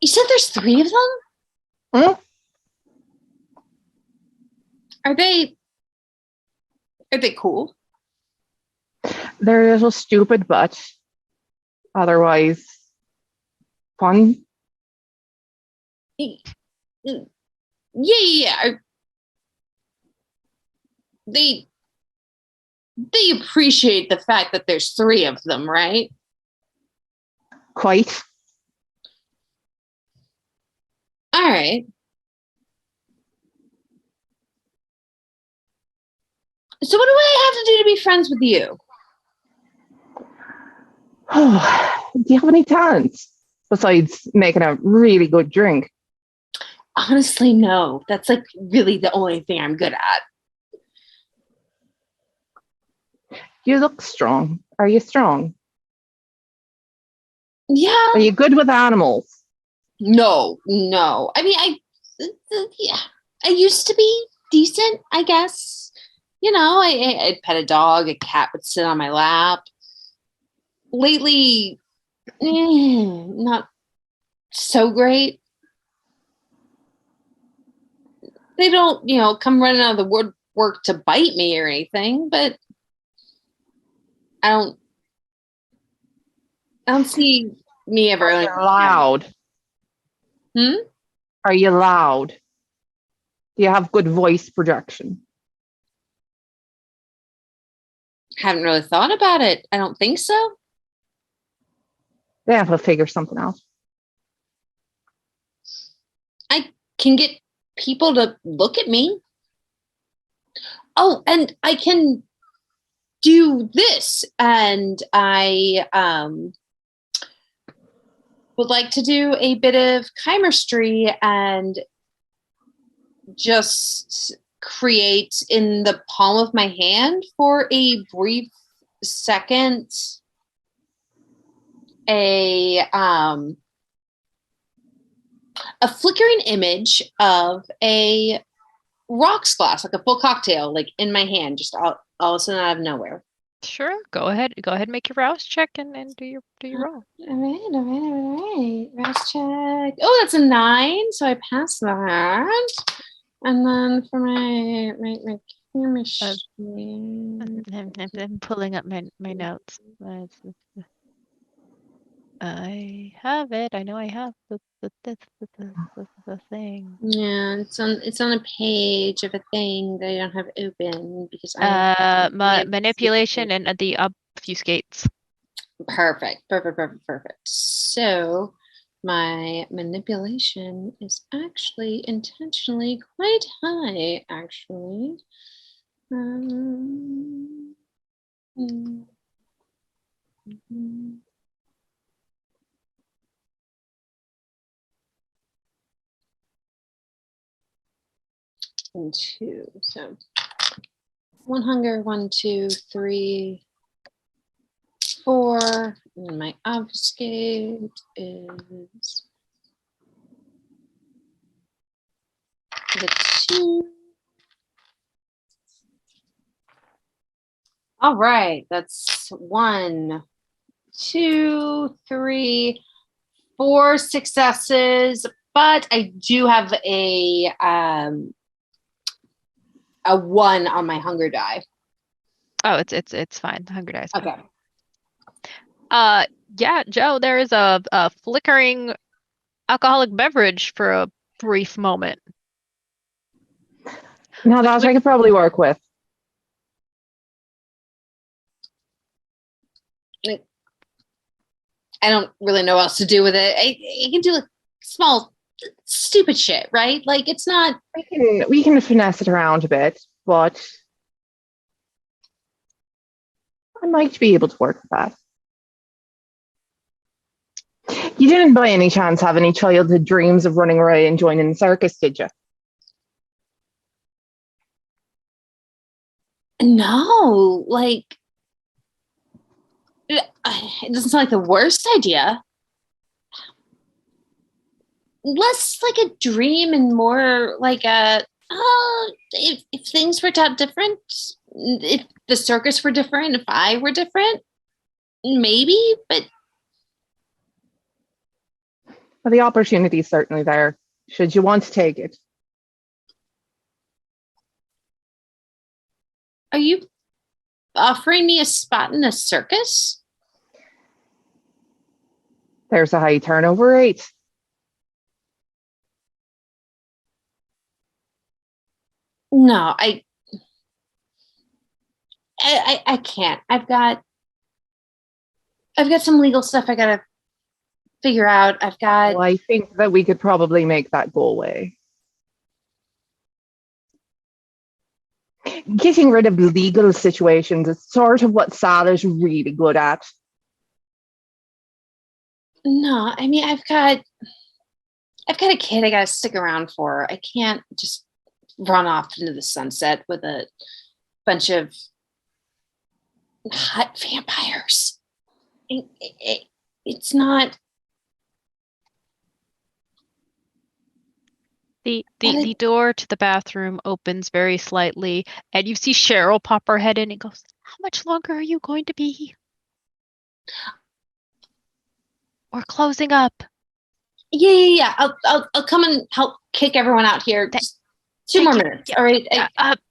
Speaker 3: said there's 3 of them?
Speaker 2: Hmm?
Speaker 3: Are they cool?
Speaker 2: They're a little stupid, but otherwise fun.
Speaker 3: Yeah. They appreciate the fact that there's 3 of them, right?
Speaker 2: Quite.
Speaker 3: All right. So what do I have to do to be friends with you?
Speaker 2: Do you have any talents besides making a really good drink?
Speaker 3: Honestly, no. That's like really the only thing I'm good at.
Speaker 2: You look strong. Are you strong?
Speaker 3: Yeah.
Speaker 2: Are you good with animals?
Speaker 3: No. I mean, I used to be decent, I guess. You know, I'd pet a dog, a cat would sit on my lap. lately, not so great. They don't, come running out of the woodwork to bite me or anything, but I don't see me ever.
Speaker 2: Are you loud? Are you loud? Do you have good voice projection?
Speaker 3: Haven't really thought about it. I don't think so.
Speaker 2: They have to figure something out.
Speaker 3: I can get people to look at me. Oh, and I can do this. And I would like to do a bit of chemistry and just create in the palm of my hand for a brief second a flickering image of a rocks glass, like a full cocktail, like in my hand, just all of a sudden out of nowhere.
Speaker 1: Sure. Go ahead. Go ahead and make your rouse check and do your roll.
Speaker 3: All right. Rouse check. Oh, that's a 9, so I pass that. And then for my machine.
Speaker 1: I'm pulling up my notes. I have it. I know I have the thing.
Speaker 3: Yeah, it's on a page of a thing that I don't have open because
Speaker 1: Manipulation and the obfuscates.
Speaker 3: Perfect. So my manipulation is actually intentionally quite high, actually. And 2. So 1 hunger, 1, 2, 3, 4. And my obfuscate is the 2. All right, that's 1, 2, 3, 4 successes, but I do have a 1 on my hunger die.
Speaker 1: Oh, it's fine. The hunger dice.
Speaker 3: Okay.
Speaker 1: Yeah, Joe, there is a flickering alcoholic beverage for a brief moment.
Speaker 2: No, that I could probably work with.
Speaker 3: I don't really know what else to do with it. I can do like small, stupid shit, right? Like it's not.
Speaker 2: We can finesse it around a bit, but I might be able to work with that. You didn't by any chance have any childhood dreams of running away and joining the circus, did you?
Speaker 3: No, like it doesn't sound like the worst idea. Less like a dream and more like a if things worked out different, if the circus were different, if I were different, maybe, but
Speaker 2: Well, the opportunity is certainly there, should you want to take it.
Speaker 3: are you offering me a spot in a circus?
Speaker 2: There's a high turnover rate.
Speaker 3: No, I can't. I've got some legal stuff I gotta figure out.
Speaker 2: Well, I think that we could probably make that go away. Getting rid of legal situations is sort of what Sal is really good at.
Speaker 3: No, I mean I've got a kid I gotta stick around for. I can't just run off into the sunset with a bunch of hot vampires. It's not.
Speaker 1: The door to the bathroom opens very slightly, and you see Cheryl pop her head in and goes, "How much longer are you going to be?" We're closing up.
Speaker 3: Yeah. I'll come and help kick everyone out here. Just 2 more minutes. All right.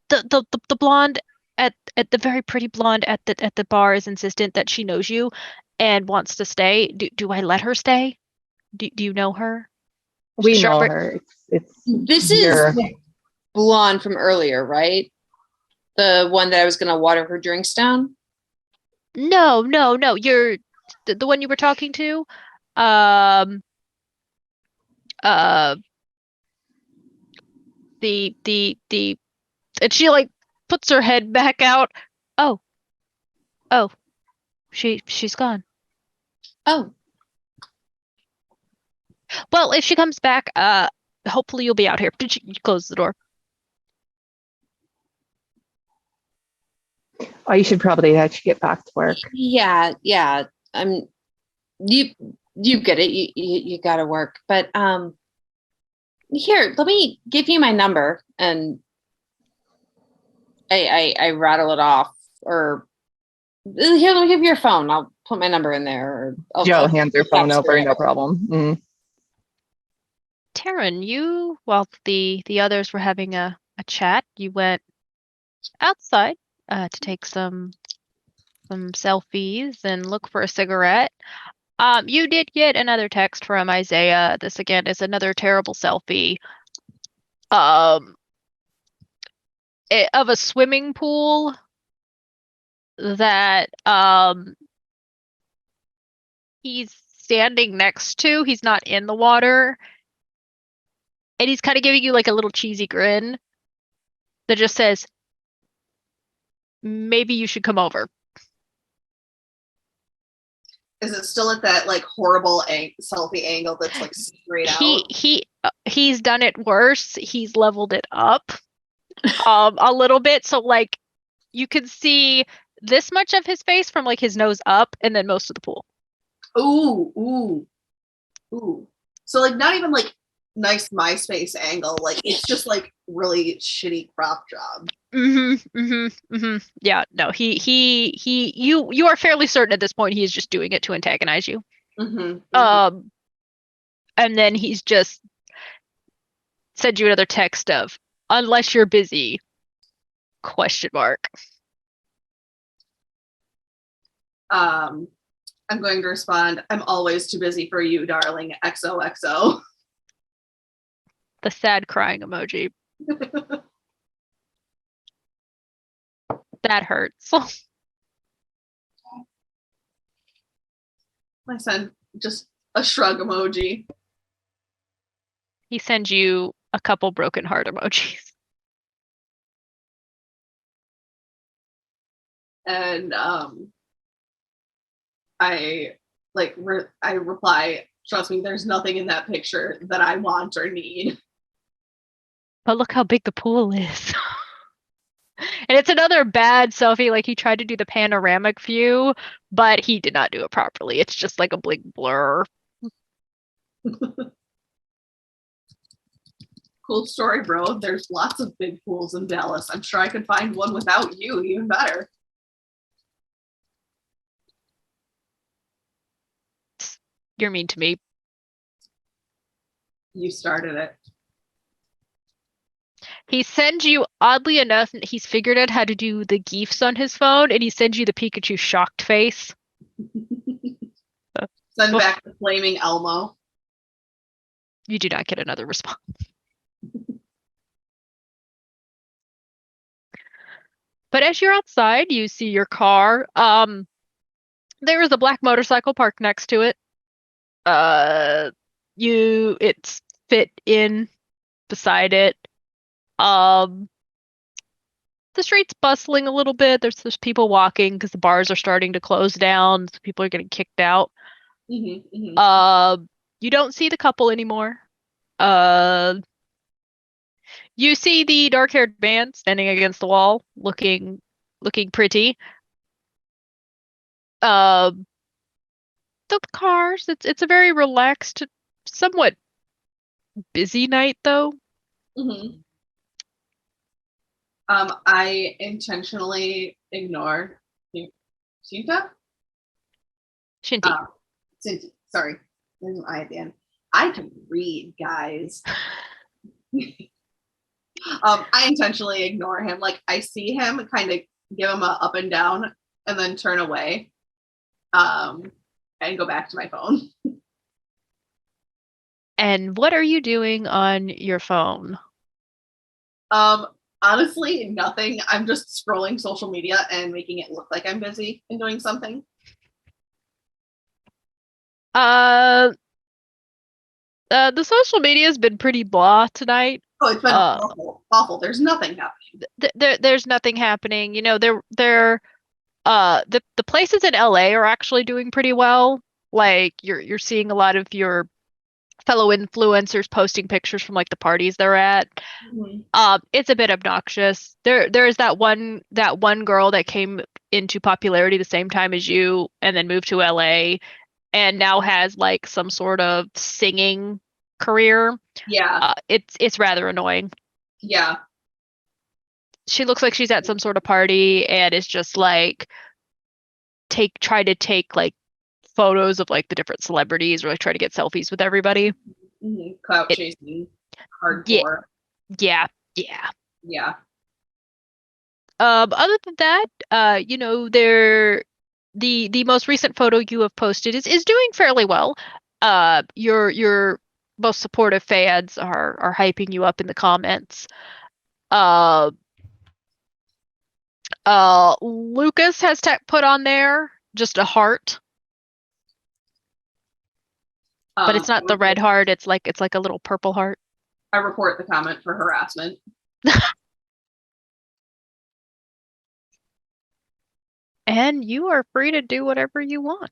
Speaker 1: The blonde at the very pretty blonde at the bar is insistent that she knows you and wants to stay. Do I let her stay? Do you know her?
Speaker 2: We know
Speaker 1: Sharp-
Speaker 2: her. It's
Speaker 3: This
Speaker 2: your-
Speaker 3: is the blonde from earlier, right? The one that I was going to water her drinks down?
Speaker 1: No. You're the one you were talking to. Um. The and she like puts her head back out. Oh. She's gone.
Speaker 3: Oh,
Speaker 1: Well, if she comes back, hopefully you'll be out here. Did you close the door?
Speaker 2: Oh, you should probably let you get back to work.
Speaker 3: yeah. You get it. You got to work. But here, let me give you my number, and I rattle it off. Or here, let me give you your phone. I'll put my number in there. Or
Speaker 2: Joe hands her phone
Speaker 3: text
Speaker 2: over,
Speaker 3: her.
Speaker 2: no problem. Mm.
Speaker 1: Taryn, while the others were having a chat, you went outside to take some selfies and look for a cigarette. You did get another text from Isaiah. This again is another terrible selfie. Of a swimming pool that he's standing next to. He's not in the water. And he's kind of giving you like a little cheesy grin that just says, maybe you should come over.
Speaker 4: Is it still at that like horrible selfie angle that's like straight out?
Speaker 1: He's done it worse. He's leveled it up a little bit. So like you can see this much of his face from like his nose up and then most of the pool.
Speaker 4: Ooh. So like not even like nice MySpace angle. Like it's just like really shitty crop job.
Speaker 1: Yeah, no, you are fairly certain at this point he is just doing it to antagonize you. And then he's just sent you another text of, unless you're busy, ?
Speaker 4: I'm going to respond, I'm always too busy for you, darling. XOXO.
Speaker 1: The sad crying emoji. That hurts.
Speaker 4: I sent just a shrug emoji.
Speaker 1: He sends you a couple broken heart emojis.
Speaker 4: And I reply, trust me, there's nothing in that picture that I want or need.
Speaker 1: But look how big the pool is. And it's another bad selfie. Like he tried to do the panoramic view, but he did not do it properly. It's just like a big blur.
Speaker 4: Cool story, bro. There's lots of big pools in Dallas. I'm sure I could find one without you, even better.
Speaker 1: You're mean to me.
Speaker 4: You started it.
Speaker 1: He sends you, oddly enough, he's figured out how to do the GIFs on his phone, and he sends you the Pikachu shocked face.
Speaker 4: Send back the flaming Elmo.
Speaker 1: You do not get another response. But as you're outside, you see your car. There is a black motorcycle parked next to it. It's fit in beside it. The street's bustling a little bit. There's people walking because the bars are starting to close down. So people are getting kicked out. You don't see the couple anymore. You see the dark-haired man standing against the wall, looking pretty. The cars. It's a very relaxed, somewhat busy night though.
Speaker 4: I intentionally ignore Shinta.
Speaker 1: Shinty.
Speaker 4: Cinti, sorry. There's an I at the end. I can read, guys. I intentionally ignore him. Like I see him, kind of give him a up and down, and then turn away, and go back to my phone.
Speaker 1: And what are you doing on your phone?
Speaker 4: Honestly, nothing. I'm just scrolling social media and making it look like I'm busy and doing something.
Speaker 1: The social media has been pretty blah tonight.
Speaker 4: Oh, it's been awful. Awful. There's nothing happening.
Speaker 1: There's nothing happening. You know, the places in LA are actually doing pretty well. Like you're seeing a lot of your fellow influencers posting pictures from like the parties they're at. It's a bit obnoxious. There's that one girl that came into popularity the same time as you and then moved to LA and now has like some sort of singing career.
Speaker 4: Yeah.
Speaker 1: It's rather annoying.
Speaker 4: Yeah.
Speaker 1: She looks like she's at some sort of party and is just like try to take like photos of like the different celebrities or like try to get selfies with everybody.
Speaker 4: Clout chasing, hardcore.
Speaker 1: Yeah. Other than that, you know, the most recent photo you have posted is doing fairly well. Your most supportive fans are hyping you up in the comments. Lucas has put on there just a heart. But it's not the red heart, it's like a little purple heart.
Speaker 4: I report the comment for harassment.
Speaker 1: And you are free to do whatever you want.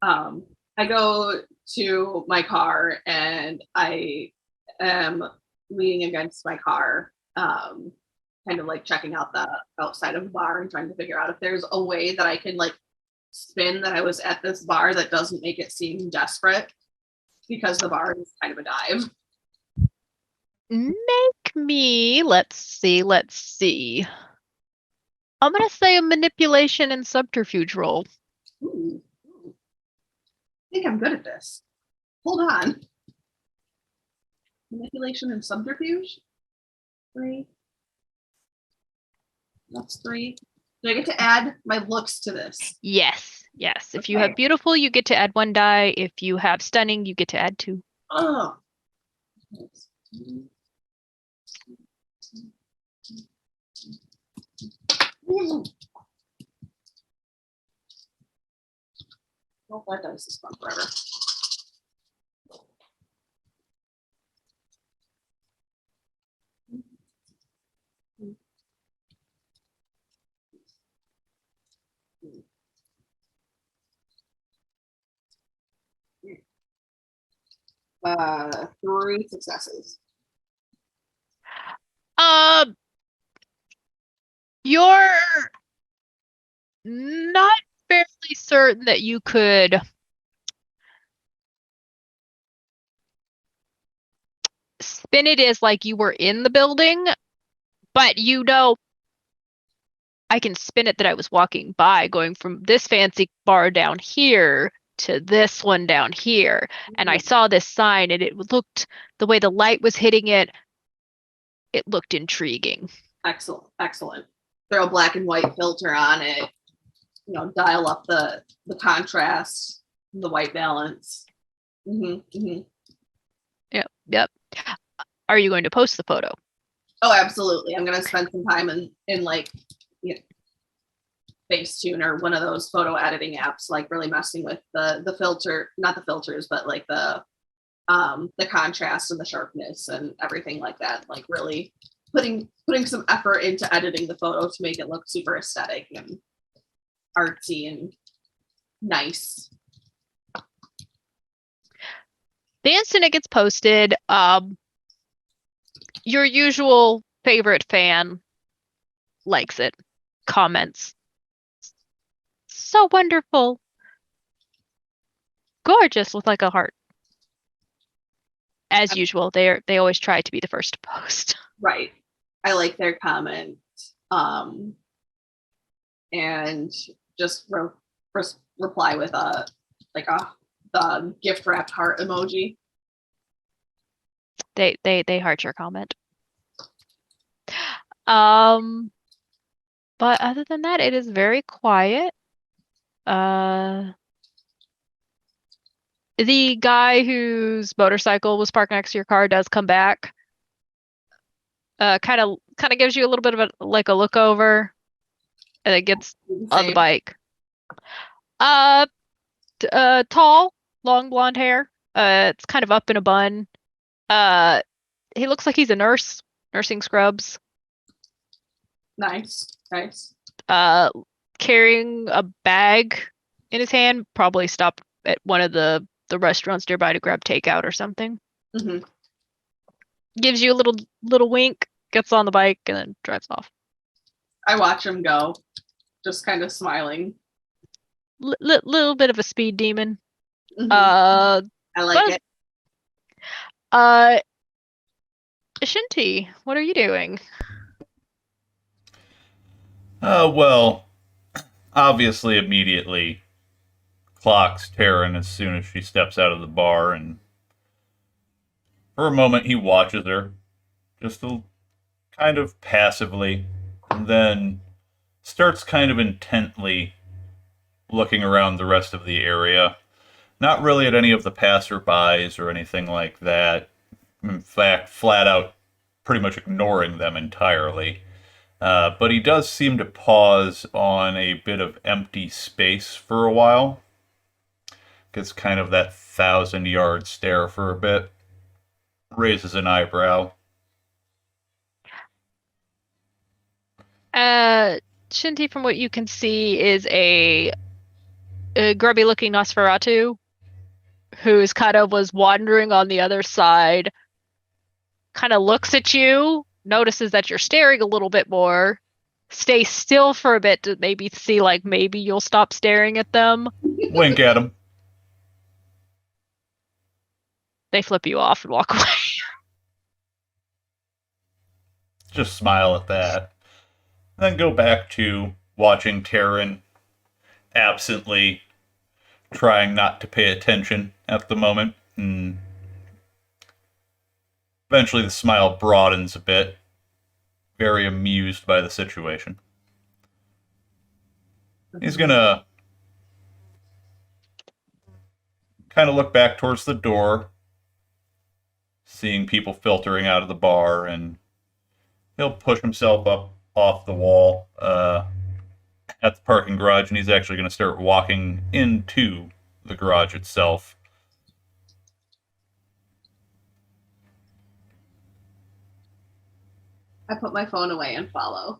Speaker 4: I go to my car and I am leaning against my car, kind of like checking out the outside of the bar and trying to figure out if there's a way that I can like spin that I was at this bar that doesn't make it seem desperate, because the bar is kind of a dive.
Speaker 1: Make me, let's see. I'm gonna say a manipulation and subterfuge roll.
Speaker 4: Ooh. I think I'm good at this. Hold on. Manipulation and subterfuge? 3. That's 3. Do I get to add my looks to this?
Speaker 1: Yes. If you
Speaker 4: Okay.
Speaker 1: have beautiful, you get to add 1 die. If you have stunning, you get to add 2.
Speaker 4: Oh. Well, that dice is fun forever. Uh, 3 successes.
Speaker 1: You're not fairly certain that you could spin it as like you were in the building, but you know I can spin it that I was walking by, going from this fancy bar down here to this one down here. And I saw this sign and it looked, the way the light was hitting it, it looked intriguing.
Speaker 4: Excellent. Throw a black and white filter on it. You know, dial up the contrast, the white balance.
Speaker 1: Yep. Are you going to post the photo?
Speaker 4: Oh, absolutely. I'm going to spend some time in like, you know, Facetune or one of those photo editing apps, like really messing with the filter, not the filters, but like the contrast and the sharpness and everything like that. Like really putting some effort into editing the photo to make it look super aesthetic and artsy and nice.
Speaker 1: The instant it gets posted, your usual favorite fan likes it, comments. So wonderful. Gorgeous, with like a heart. As usual, they always try to be the first to post.
Speaker 4: Right. I like their comment. And just reply with the gift wrapped heart emoji.
Speaker 1: They heart your comment. But other than that, it is very quiet. The guy whose motorcycle was parked next to your car does come back. Kind of gives you a little bit of a look over, and it gets on the
Speaker 4: Same.
Speaker 1: bike. Tall, long blonde hair. It's kind of up in a bun. He looks like he's a nurse, nursing scrubs.
Speaker 4: Nice.
Speaker 1: Carrying a bag in his hand. Probably stopped at one of the restaurants nearby to grab takeout or something.
Speaker 4: Mm-hmm.
Speaker 1: Gives you a little wink, gets on the bike, and then drives off.
Speaker 4: I watch him go, just kind of smiling.
Speaker 1: Little bit of a speed demon.
Speaker 4: Mhm. I like it.
Speaker 1: Shinty, what are you doing?
Speaker 5: Well, obviously, immediately clocks Taryn as soon as she steps out of the bar, and for a moment he watches her, just kind of passively, and then starts kind of intently looking around the rest of the area. Not really at any of the passerbys or anything like that. In fact, flat out pretty much ignoring them entirely. But he does seem to pause on a bit of empty space for a while. Gets kind of that 1,000-yard stare for a bit. Raises an eyebrow.
Speaker 1: Shinty, from what you can see, is a grubby-looking Nosferatu who was wandering on the other side. Kind of looks at you, notices that you're staring a little bit more, stays still for a bit to maybe see, maybe you'll stop staring at them.
Speaker 5: Wink at him.
Speaker 1: They flip you off and walk away.
Speaker 5: Just smile at that. Then go back to watching Taryn absently, trying not to pay attention at the moment. And eventually the smile broadens a bit, very amused by the situation. He's gonna kind of look back towards the door, seeing people filtering out of the bar, and he'll push himself up off the wall at the parking garage, and he's actually going to start walking into the garage itself.
Speaker 4: I put my phone away and follow.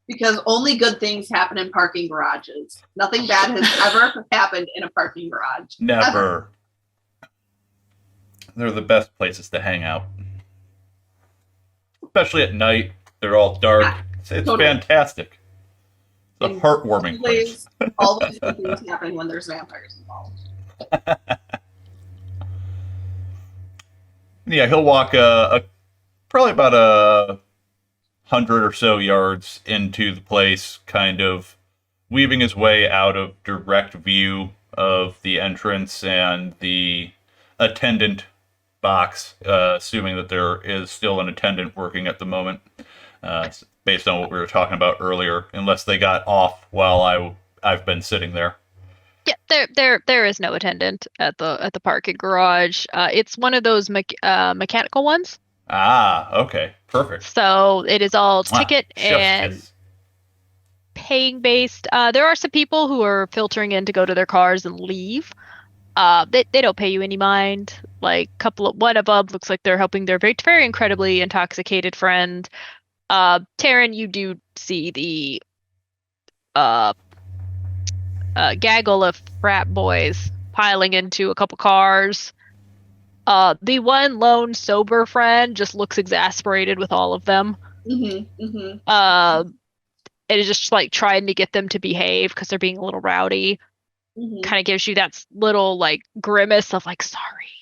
Speaker 4: Because only good things happen in parking garages. Nothing bad has ever happened in a parking garage.
Speaker 5: Never.
Speaker 4: Ever.
Speaker 5: They're the best places to hang out. Especially at night. They're all dark.
Speaker 4: Yeah,
Speaker 5: It's
Speaker 4: totally.
Speaker 5: Fantastic. It's a
Speaker 4: And
Speaker 5: heartwarming place.
Speaker 4: Always good things happen when there's vampires involved.
Speaker 5: Yeah, he'll walk probably about 100 or so yards into the place, kind of weaving his way out of direct view of the entrance and the attendant box, assuming that there is still an attendant working at the moment, based on what we were talking about earlier, unless they got off while I've been sitting there.
Speaker 1: Yeah, there is no attendant at the parking garage. It's one of those mechanical ones.
Speaker 5: Ah, okay, perfect.
Speaker 1: So it is all ticket
Speaker 5: Chef's
Speaker 1: and
Speaker 5: kiss.
Speaker 1: paying based. There are some people who are filtering in to go to their cars and leave. They don't pay you any mind. One of them looks like they're helping their very, very incredibly intoxicated friend. Taryn, you do see the gaggle of frat boys piling into a couple cars. The one lone sober friend just looks exasperated with all of them.
Speaker 4: Mm-hmm, mm-hmm.
Speaker 1: It is just trying to get them to behave because they're being a little rowdy.
Speaker 4: Mm-hmm.
Speaker 1: Kind of gives you that little grimace of sorry,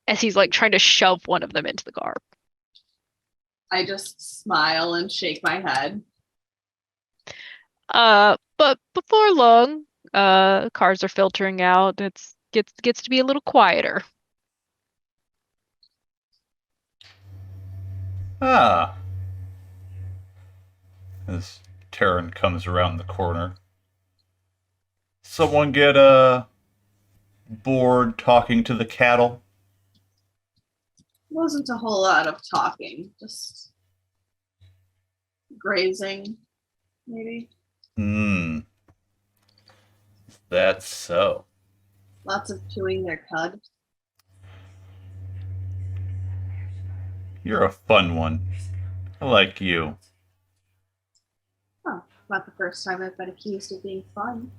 Speaker 1: as he's trying to shove one of them into the car.
Speaker 4: I just smile and shake my head.
Speaker 1: But before long, cars are filtering out. Gets to be a little quieter.
Speaker 5: Ah. As Terran comes around the corner. Someone get bored talking to the cattle?
Speaker 4: Wasn't a whole lot of talking, just grazing, maybe.
Speaker 5: That's so.
Speaker 4: Lots of chewing their cud.
Speaker 5: You're a fun one. I like you.
Speaker 4: Huh. Not the first time I've been accused of being fun.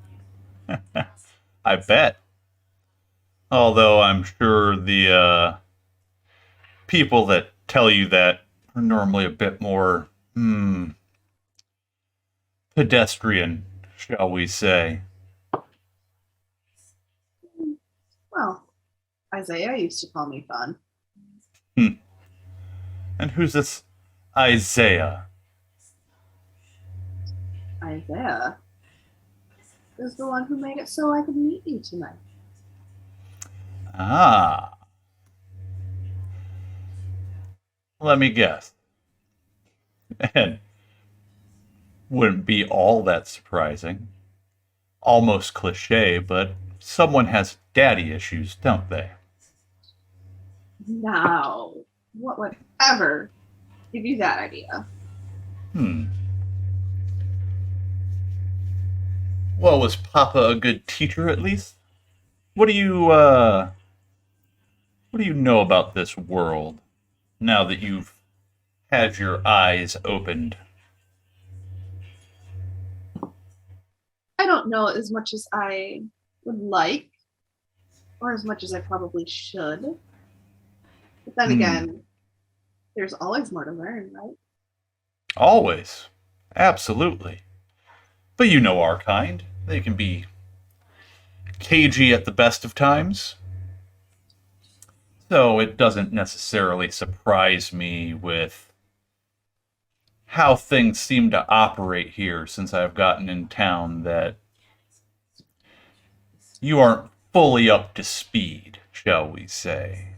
Speaker 5: I bet. Although I'm sure the people that tell you that are normally a bit more pedestrian, shall we say.
Speaker 4: Well, Isaiah used to call me fun.
Speaker 5: And who's this Isaiah?
Speaker 4: Isaiah is the one who made it so I could meet you tonight.
Speaker 5: Ah. Let me guess. And wouldn't be all that surprising. Almost cliche, but someone has daddy issues, don't they?
Speaker 4: Now, what would ever give you that idea?
Speaker 5: Well, was Papa a good teacher at least? What do you know about this world now that you've had your eyes opened?
Speaker 4: I don't know as much as I would like, or as much as I probably should. But then again, there's always more to learn, right?
Speaker 5: Always. Absolutely. But you know our kind. They can be cagey at the best of times. So it doesn't necessarily surprise me with how things seem to operate here since I've gotten in town that you aren't fully up to speed, shall we say.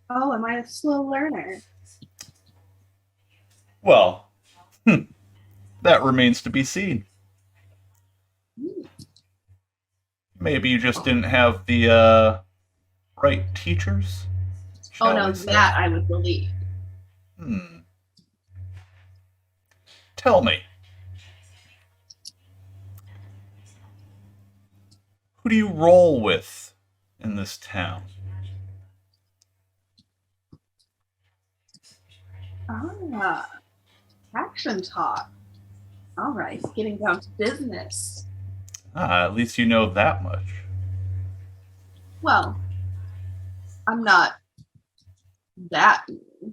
Speaker 4: Oh, am I a slow learner?
Speaker 5: Well, that remains to be seen. Maybe you just didn't have the right teachers?
Speaker 4: Oh, no, that I would believe.
Speaker 5: Tell me. Who do you roll with in this town?
Speaker 4: Ah, action talk. All right, getting down to business.
Speaker 5: At least you know that much.
Speaker 4: Well, I'm not that new.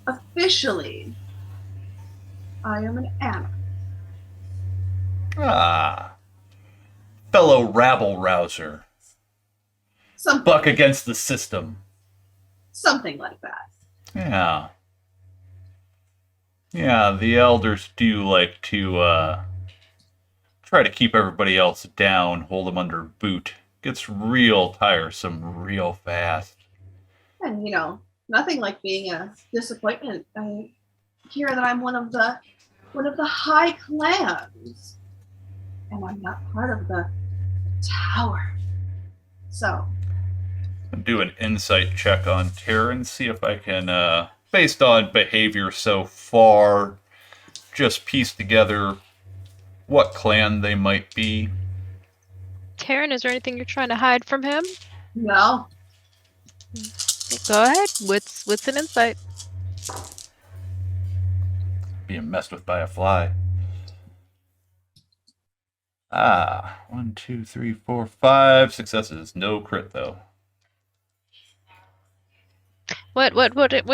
Speaker 4: Officially, I am an anarch.
Speaker 5: Fellow rabble-rouser.
Speaker 4: Something
Speaker 5: Buck against the system.
Speaker 4: Something like that.
Speaker 5: Yeah. Yeah, the elders do like to try to keep everybody else down, hold them under boot. Gets real tiresome real fast.
Speaker 4: And, nothing like being a disappointment. I hear that I'm one of the high clans. And I'm not part of the tower. So.
Speaker 5: Do an insight check on Terran, see if I can, based on behavior so far, just piece together what clan they might be.
Speaker 1: Terran, is there anything you're trying to hide from him?
Speaker 4: No.
Speaker 1: Go ahead. What's an insight?
Speaker 5: Being messed with by a fly. 1, 2, 3, 4, 5 successes. No crit though.
Speaker 1: What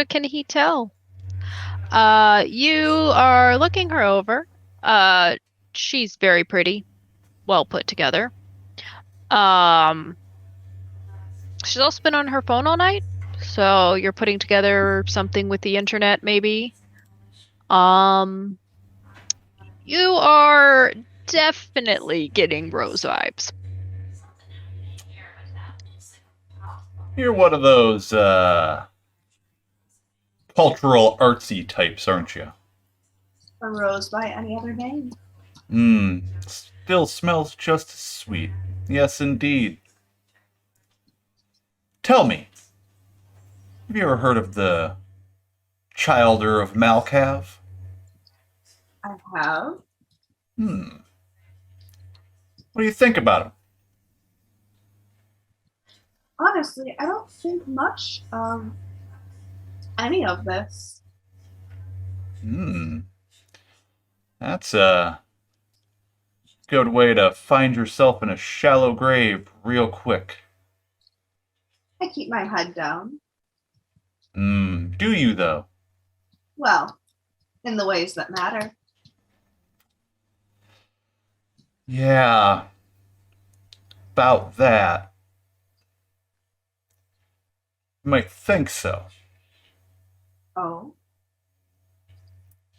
Speaker 1: can he tell? You are looking her over. She's very pretty, well put together. She's also been on her phone all night, So you're putting together something with the internet, maybe? Um, you are definitely getting Rose vibes.
Speaker 5: You're one of those cultural artsy types, aren't you?
Speaker 4: A rose by any other name.
Speaker 5: Still smells just as sweet. Yes, indeed. Tell me, have you ever heard of the Childer of Malkav?
Speaker 4: I have.
Speaker 5: What do you think about him?
Speaker 4: Honestly, I don't think much of any of this.
Speaker 5: That's a good way to find yourself in a shallow grave real quick.
Speaker 4: I keep my head down.
Speaker 5: Do you, though?
Speaker 4: Well, in the ways that matter.
Speaker 5: Yeah, about that. You might think so.
Speaker 4: Oh,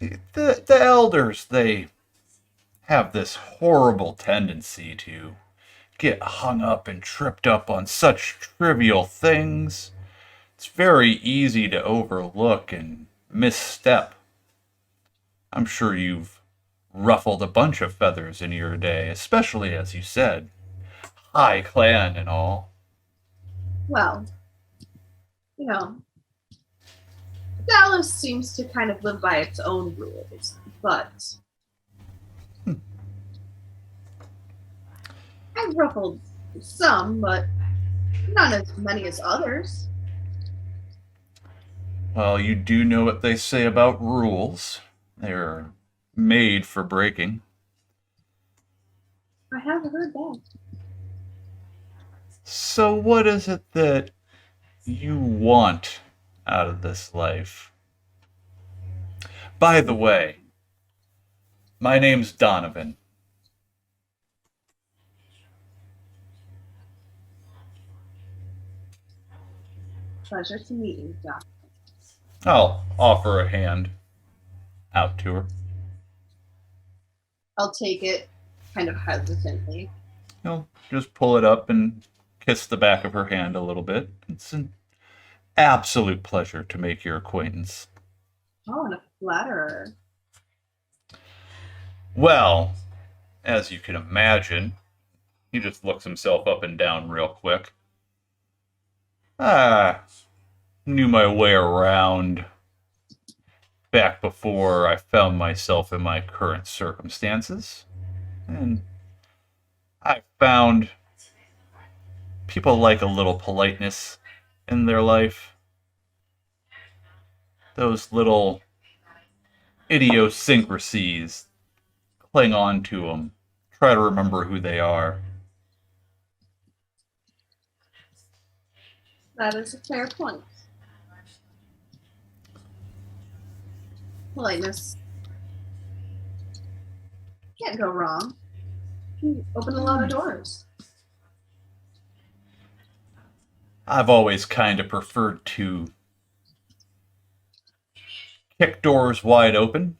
Speaker 5: The elders, they have this horrible tendency to get hung up and tripped up on such trivial things. It's very easy to overlook and misstep. I'm sure you've ruffled a bunch of feathers in your day, especially as you said, high clan and all.
Speaker 4: well, you know, Dallas seems to kind of live by its own rules, but I've ruffled some, but not as many as others.
Speaker 5: Well, you do know what they say about rules. They're made for breaking.
Speaker 4: I have heard that.
Speaker 5: So, what is it that you want out of this life? By the way, my name's Donovan.
Speaker 4: Pleasure to meet you, Doc.
Speaker 5: I'll offer a hand out to her.
Speaker 4: I'll take it kind of hesitantly.
Speaker 5: I'll just pull it up and kiss the back of her hand a little bit. It's an absolute pleasure to make your acquaintance.
Speaker 4: Oh, and a flatterer.
Speaker 5: Well, as you can imagine, he just looks himself up and down real quick. Knew my way around back before I found myself in my current circumstances. And I found people like a little politeness in their life. Those little idiosyncrasies, cling on to them. Try to remember who they are.
Speaker 4: That is a fair point. Politeness. Can't go wrong. You open a lot of doors.
Speaker 5: I've always kind of preferred to kick doors wide open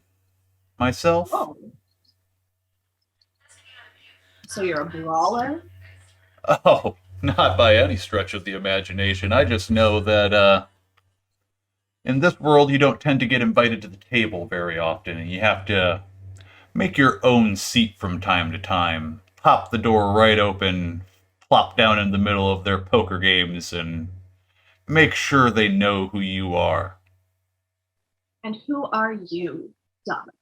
Speaker 5: myself.
Speaker 4: Oh. So you're a brawler?
Speaker 5: Oh, not by any stretch of the imagination. I just know that in this world you don't tend to get invited to the table very often, and you have to make your own seat from time to time. Pop the door right open, plop down in the middle of their poker games, and make sure they know who you are.
Speaker 4: And who are you, Donovan?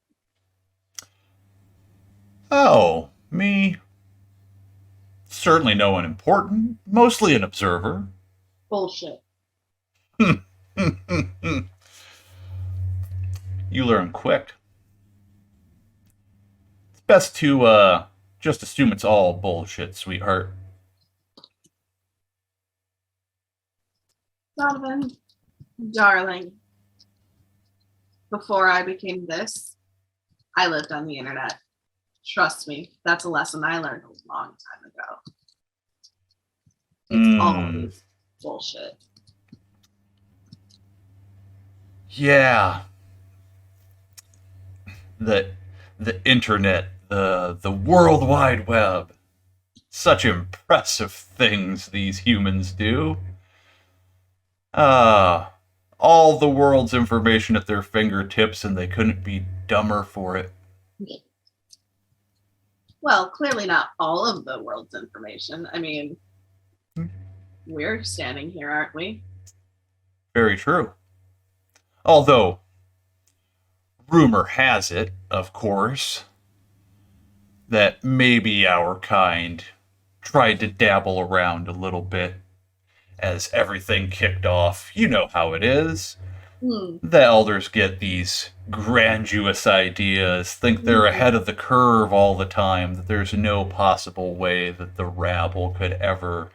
Speaker 5: Oh, me? Certainly no one important. Mostly an observer.
Speaker 4: Bullshit.
Speaker 5: You learn quick. It's best to just assume it's all bullshit, sweetheart.
Speaker 4: Donovan, darling, before I became this, I lived on the internet. Trust me, that's a lesson I learned a long time ago. It's always bullshit.
Speaker 5: Yeah, the the internet, the World Wide Web. Such impressive things these humans do. Ah, all the world's information at their fingertips, and they couldn't be dumber for it.
Speaker 4: Well, clearly not all of the world's information. I mean, we're standing here, aren't we?
Speaker 5: Very true. Although, rumor has it, of course, that maybe our kind tried to dabble around a little bit as everything kicked off. You know how it is. The elders get these grandiose ideas, think they're ahead of the curve all the time, that there's no possible way that the rabble could ever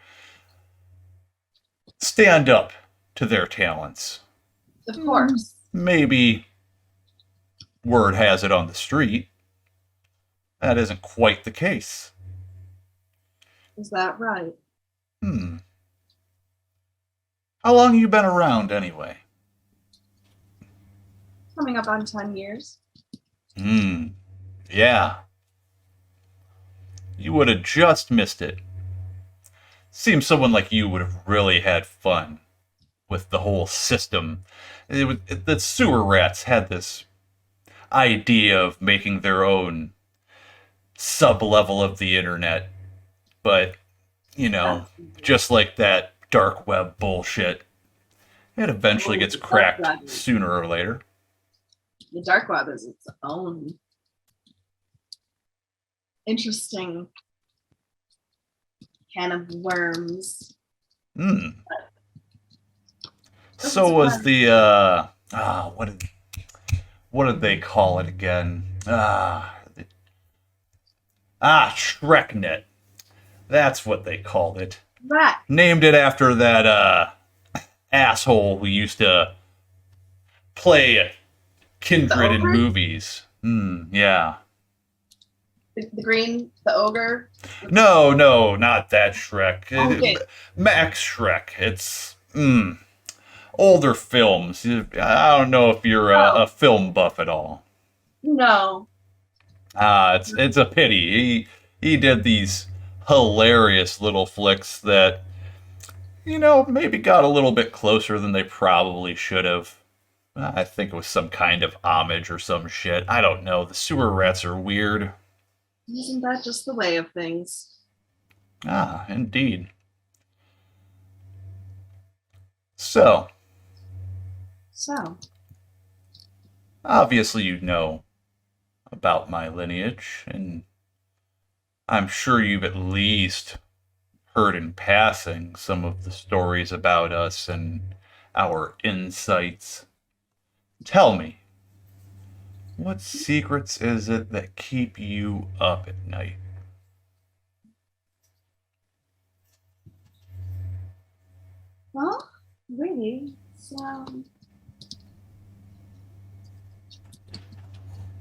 Speaker 5: stand up to their talents.
Speaker 4: Of course.
Speaker 5: Maybe word has it on the street that isn't quite the case.
Speaker 4: Is that right?
Speaker 5: How long you been around anyway?
Speaker 4: Coming up on 10 years.
Speaker 5: Yeah. You would have just missed it. Seems someone like you would have really had fun with the whole system. The sewer rats had this idea of making their own sub-level of the internet. But, you know, just like that dark web bullshit, it eventually gets cracked sooner or later.
Speaker 4: The dark web is its own interesting can of worms.
Speaker 5: So was the what did they call it again? ShrekNet. That's what they called it.
Speaker 4: Right.
Speaker 5: Named it after that asshole who used to play Kindred in movies. Yeah.
Speaker 4: The ogre?
Speaker 5: No, not that Shrek.
Speaker 4: Okay.
Speaker 5: Max Shrek. It's older films. I don't know if you're a film buff at all.
Speaker 4: No.
Speaker 5: It's a pity. He did these hilarious little flicks that, you know, maybe got a little bit closer than they probably should have. I think it was some kind of homage or some shit. I don't know. The sewer rats are weird.
Speaker 4: Isn't that just the way of things?
Speaker 5: Indeed. So, obviously you know about my lineage, and I'm sure you've at least heard in passing some of the stories about us and our insights. Tell me, what secrets is it that keep you up at night?
Speaker 4: Well, really,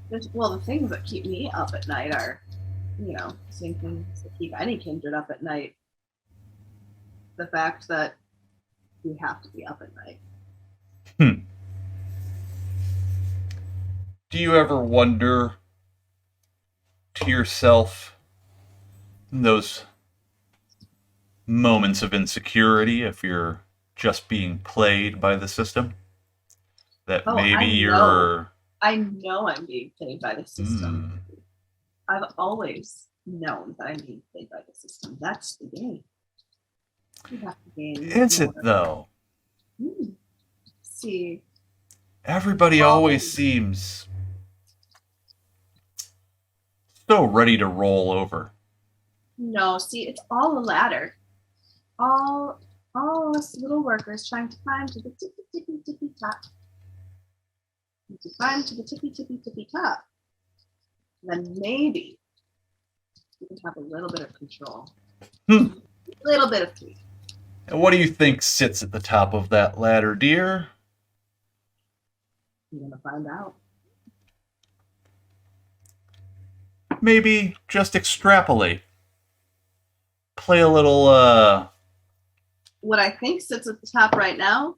Speaker 4: the things that keep me up at night are, you know, same things that keep any kindred up at night. The fact that we have to be up at night.
Speaker 5: Do you ever wonder to yourself in those moments of insecurity if you're just being played by the system? That maybe you're...
Speaker 4: I know I'm being played by the system. I've always known that I'm being played by the system. That's the game. You have to game.
Speaker 5: Is it, though?
Speaker 4: See.
Speaker 5: Everybody always seems so ready to roll over.
Speaker 4: No, see, it's all a ladder. All us little workers trying to climb to the tippy top. And to climb to the tippy top. Then maybe you can have a little bit of control. A little bit of freedom.
Speaker 5: And what do you think sits at the top of that ladder, dear?
Speaker 4: You're gonna find out.
Speaker 5: Maybe just extrapolate. Play a little,
Speaker 4: What I think sits at the top right now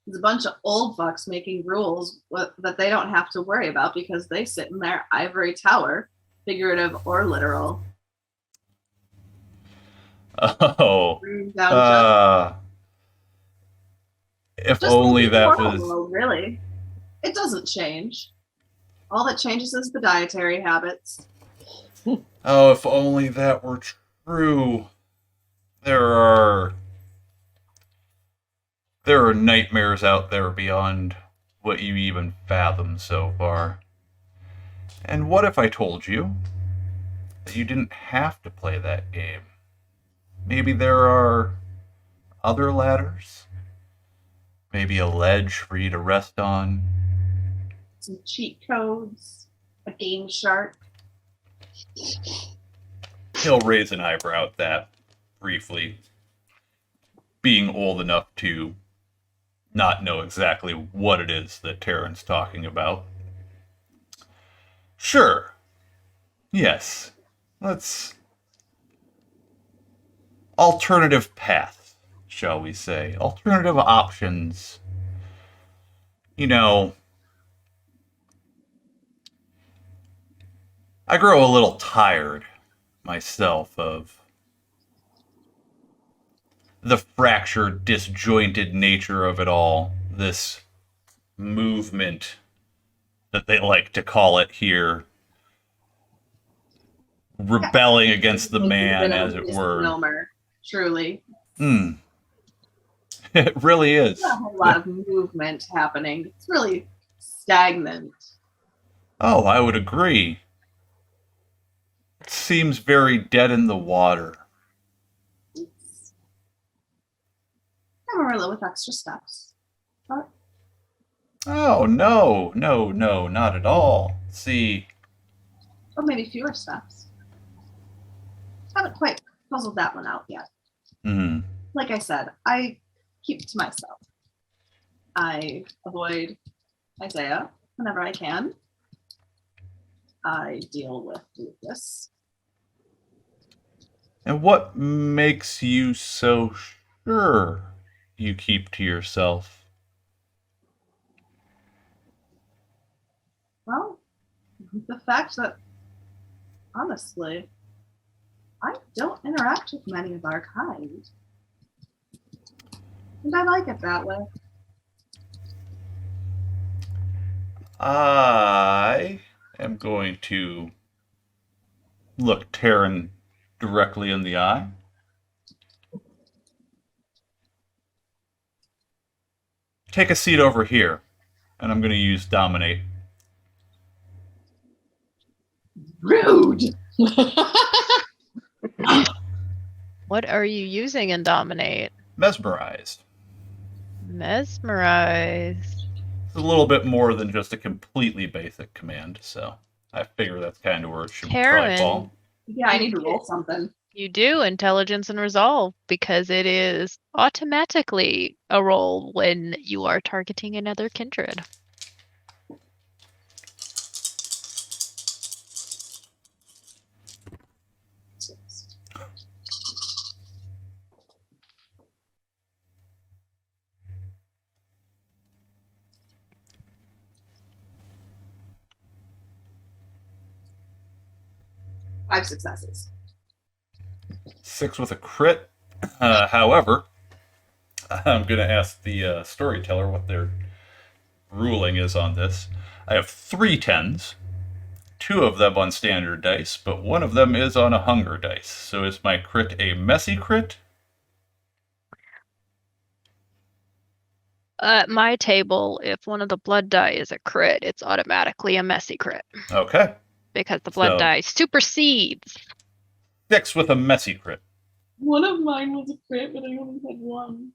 Speaker 4: There's a bunch of old fucks making rules that they don't have to worry about because they sit in their ivory tower, figurative or literal.
Speaker 5: Oh. If
Speaker 4: Just
Speaker 5: only
Speaker 4: like the
Speaker 5: that
Speaker 4: normal
Speaker 5: was.
Speaker 4: world, really. It doesn't change. All that changes is the dietary habits.
Speaker 5: Oh, if only that were true. There are nightmares out there beyond what you even fathom so far. And what if I told you that you didn't have to play that game? Maybe there are other ladders? Maybe a ledge for you to rest on?
Speaker 4: Some cheat codes, a game shark.
Speaker 5: He'll raise an eyebrow at that briefly, being old enough to not know exactly what it is that Terran's talking about. Sure. Yes. Let's. Alternative paths, shall we say. Alternative options. You know, I grow a little tired myself of the fractured, disjointed nature of it all. This movement that they like to call it here, rebelling against the man, as it were.
Speaker 4: Misnomer, truly.
Speaker 5: It really is.
Speaker 4: There's not a whole lot of movement happening. It's really stagnant.
Speaker 5: Oh, I would agree. It seems very dead in the water.
Speaker 4: It's Amarillo with extra steps. But
Speaker 5: Oh, no, not at all. See,
Speaker 4: or maybe fewer steps. Haven't quite puzzled that one out yet. Like I said, I keep to myself. I avoid Isaiah whenever I can. I deal with Lucas.
Speaker 5: and what makes you so sure you keep to yourself?
Speaker 4: Well, the fact that, honestly, I don't interact with many of our kind. And I like it that way.
Speaker 5: I am going to look Terran directly in the eye. Take a seat over here, and I'm going to use Dominate.
Speaker 4: Rude!
Speaker 1: What are you using in Dominate?
Speaker 5: Mesmerized.
Speaker 1: Mesmerize.
Speaker 5: It's a little bit more than just a completely basic command, so I figure that's kind of where it should probably
Speaker 1: Terran,
Speaker 5: fall.
Speaker 4: Yeah, I need to roll something.
Speaker 1: you do intelligence and resolve because it is automatically a roll when you are targeting another kindred.
Speaker 4: Five successes.
Speaker 5: 6 with a crit. However, I'm going to ask the storyteller what their ruling is on this. I have 3 10s, 2 of them on standard dice, but 1 of them is on a hunger dice. So is my crit a messy crit?
Speaker 1: At my table, if one of the blood die is a crit, it's automatically a messy crit
Speaker 5: Okay.
Speaker 1: because the blood
Speaker 5: So-
Speaker 1: die supersedes.
Speaker 5: 6 with a messy crit.
Speaker 4: One of mine was a crit, but I only had one.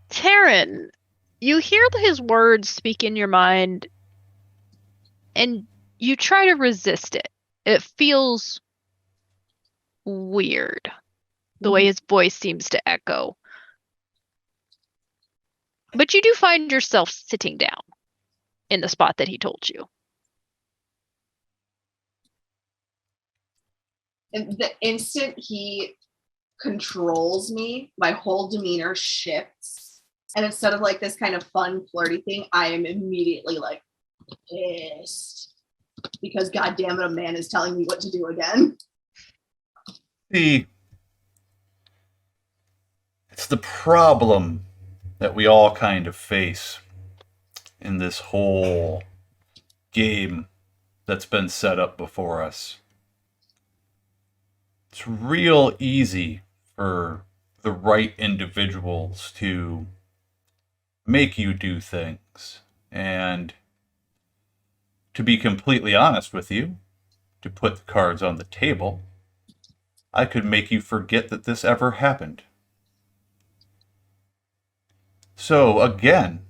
Speaker 1: Taryn, you hear his words speak in your mind and you try to resist it. It feels weird the way his voice seems to echo. But you do find yourself sitting down in the spot that he told you.
Speaker 4: And the instant he controls me, my whole demeanor shifts. And instead of like this kind of fun, flirty thing, I am immediately like pissed. Because goddamn it, a man is telling me what to do again.
Speaker 5: It's the problem that we all kind of face in this whole game that's been set up before us. It's real easy for the right individuals to make you do things. And to be completely honest with you, to put the cards on the table, I could make you forget that this ever happened. So, again,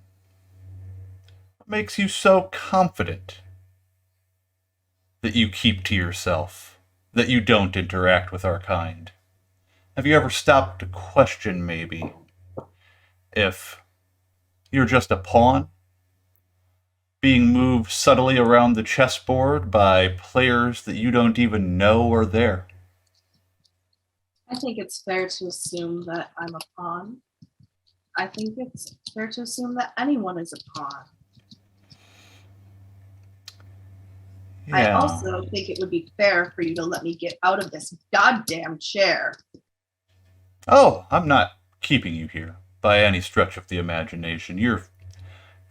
Speaker 5: what makes you so confident that you keep to yourself, that you don't interact with our kind? Have you ever stopped to question, maybe, if you're just a pawn being moved subtly around the chessboard by players that you don't even know are there?
Speaker 4: I think it's fair to assume that I'm a pawn. I think it's fair to assume that anyone is a pawn.
Speaker 5: Yeah.
Speaker 4: I also think it would be fair for you to let me get out of this goddamn chair.
Speaker 5: Oh, I'm not keeping you here by any stretch of the imagination. You're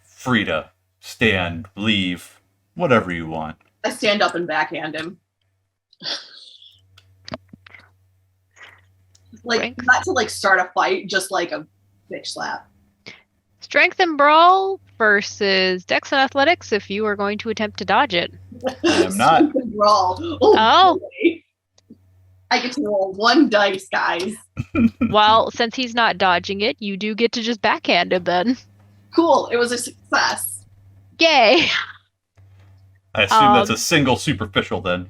Speaker 5: free to stand, leave, whatever you want.
Speaker 4: I stand up and backhand him. Like,
Speaker 1: Strength.
Speaker 4: not to like start a fight, just like a bitch slap.
Speaker 1: Strength and brawl versus dex and athletics if you are going to attempt to dodge it.
Speaker 5: I am not.
Speaker 4: Brawl.
Speaker 1: Oh.
Speaker 4: Boy. I get to roll one dice, guys.
Speaker 1: Well, since he's not dodging it, you do get to just backhand him then.
Speaker 4: Cool. It was a success.
Speaker 1: Yay!
Speaker 5: I assume that's a single superficial then.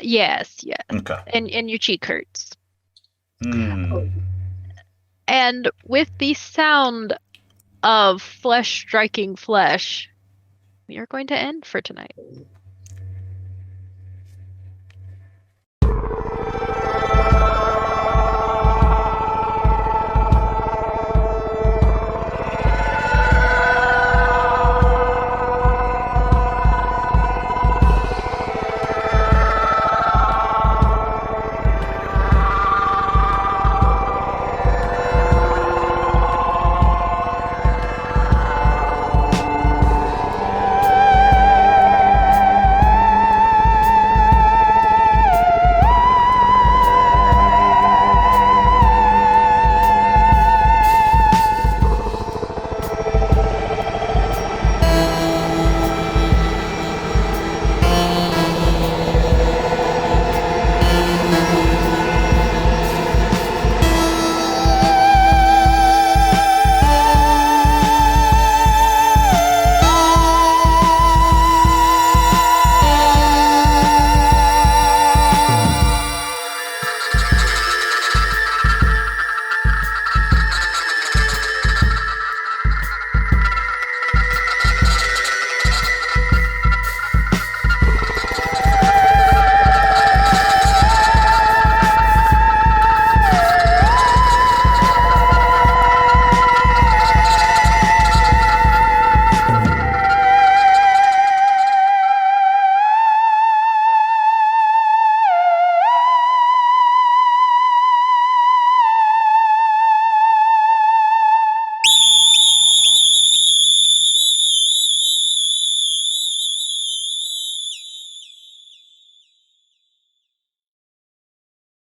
Speaker 1: Yes.
Speaker 5: Okay.
Speaker 1: And your cheek hurts.
Speaker 5: Hmm.
Speaker 1: And with the sound of flesh striking flesh, we are going to end for tonight.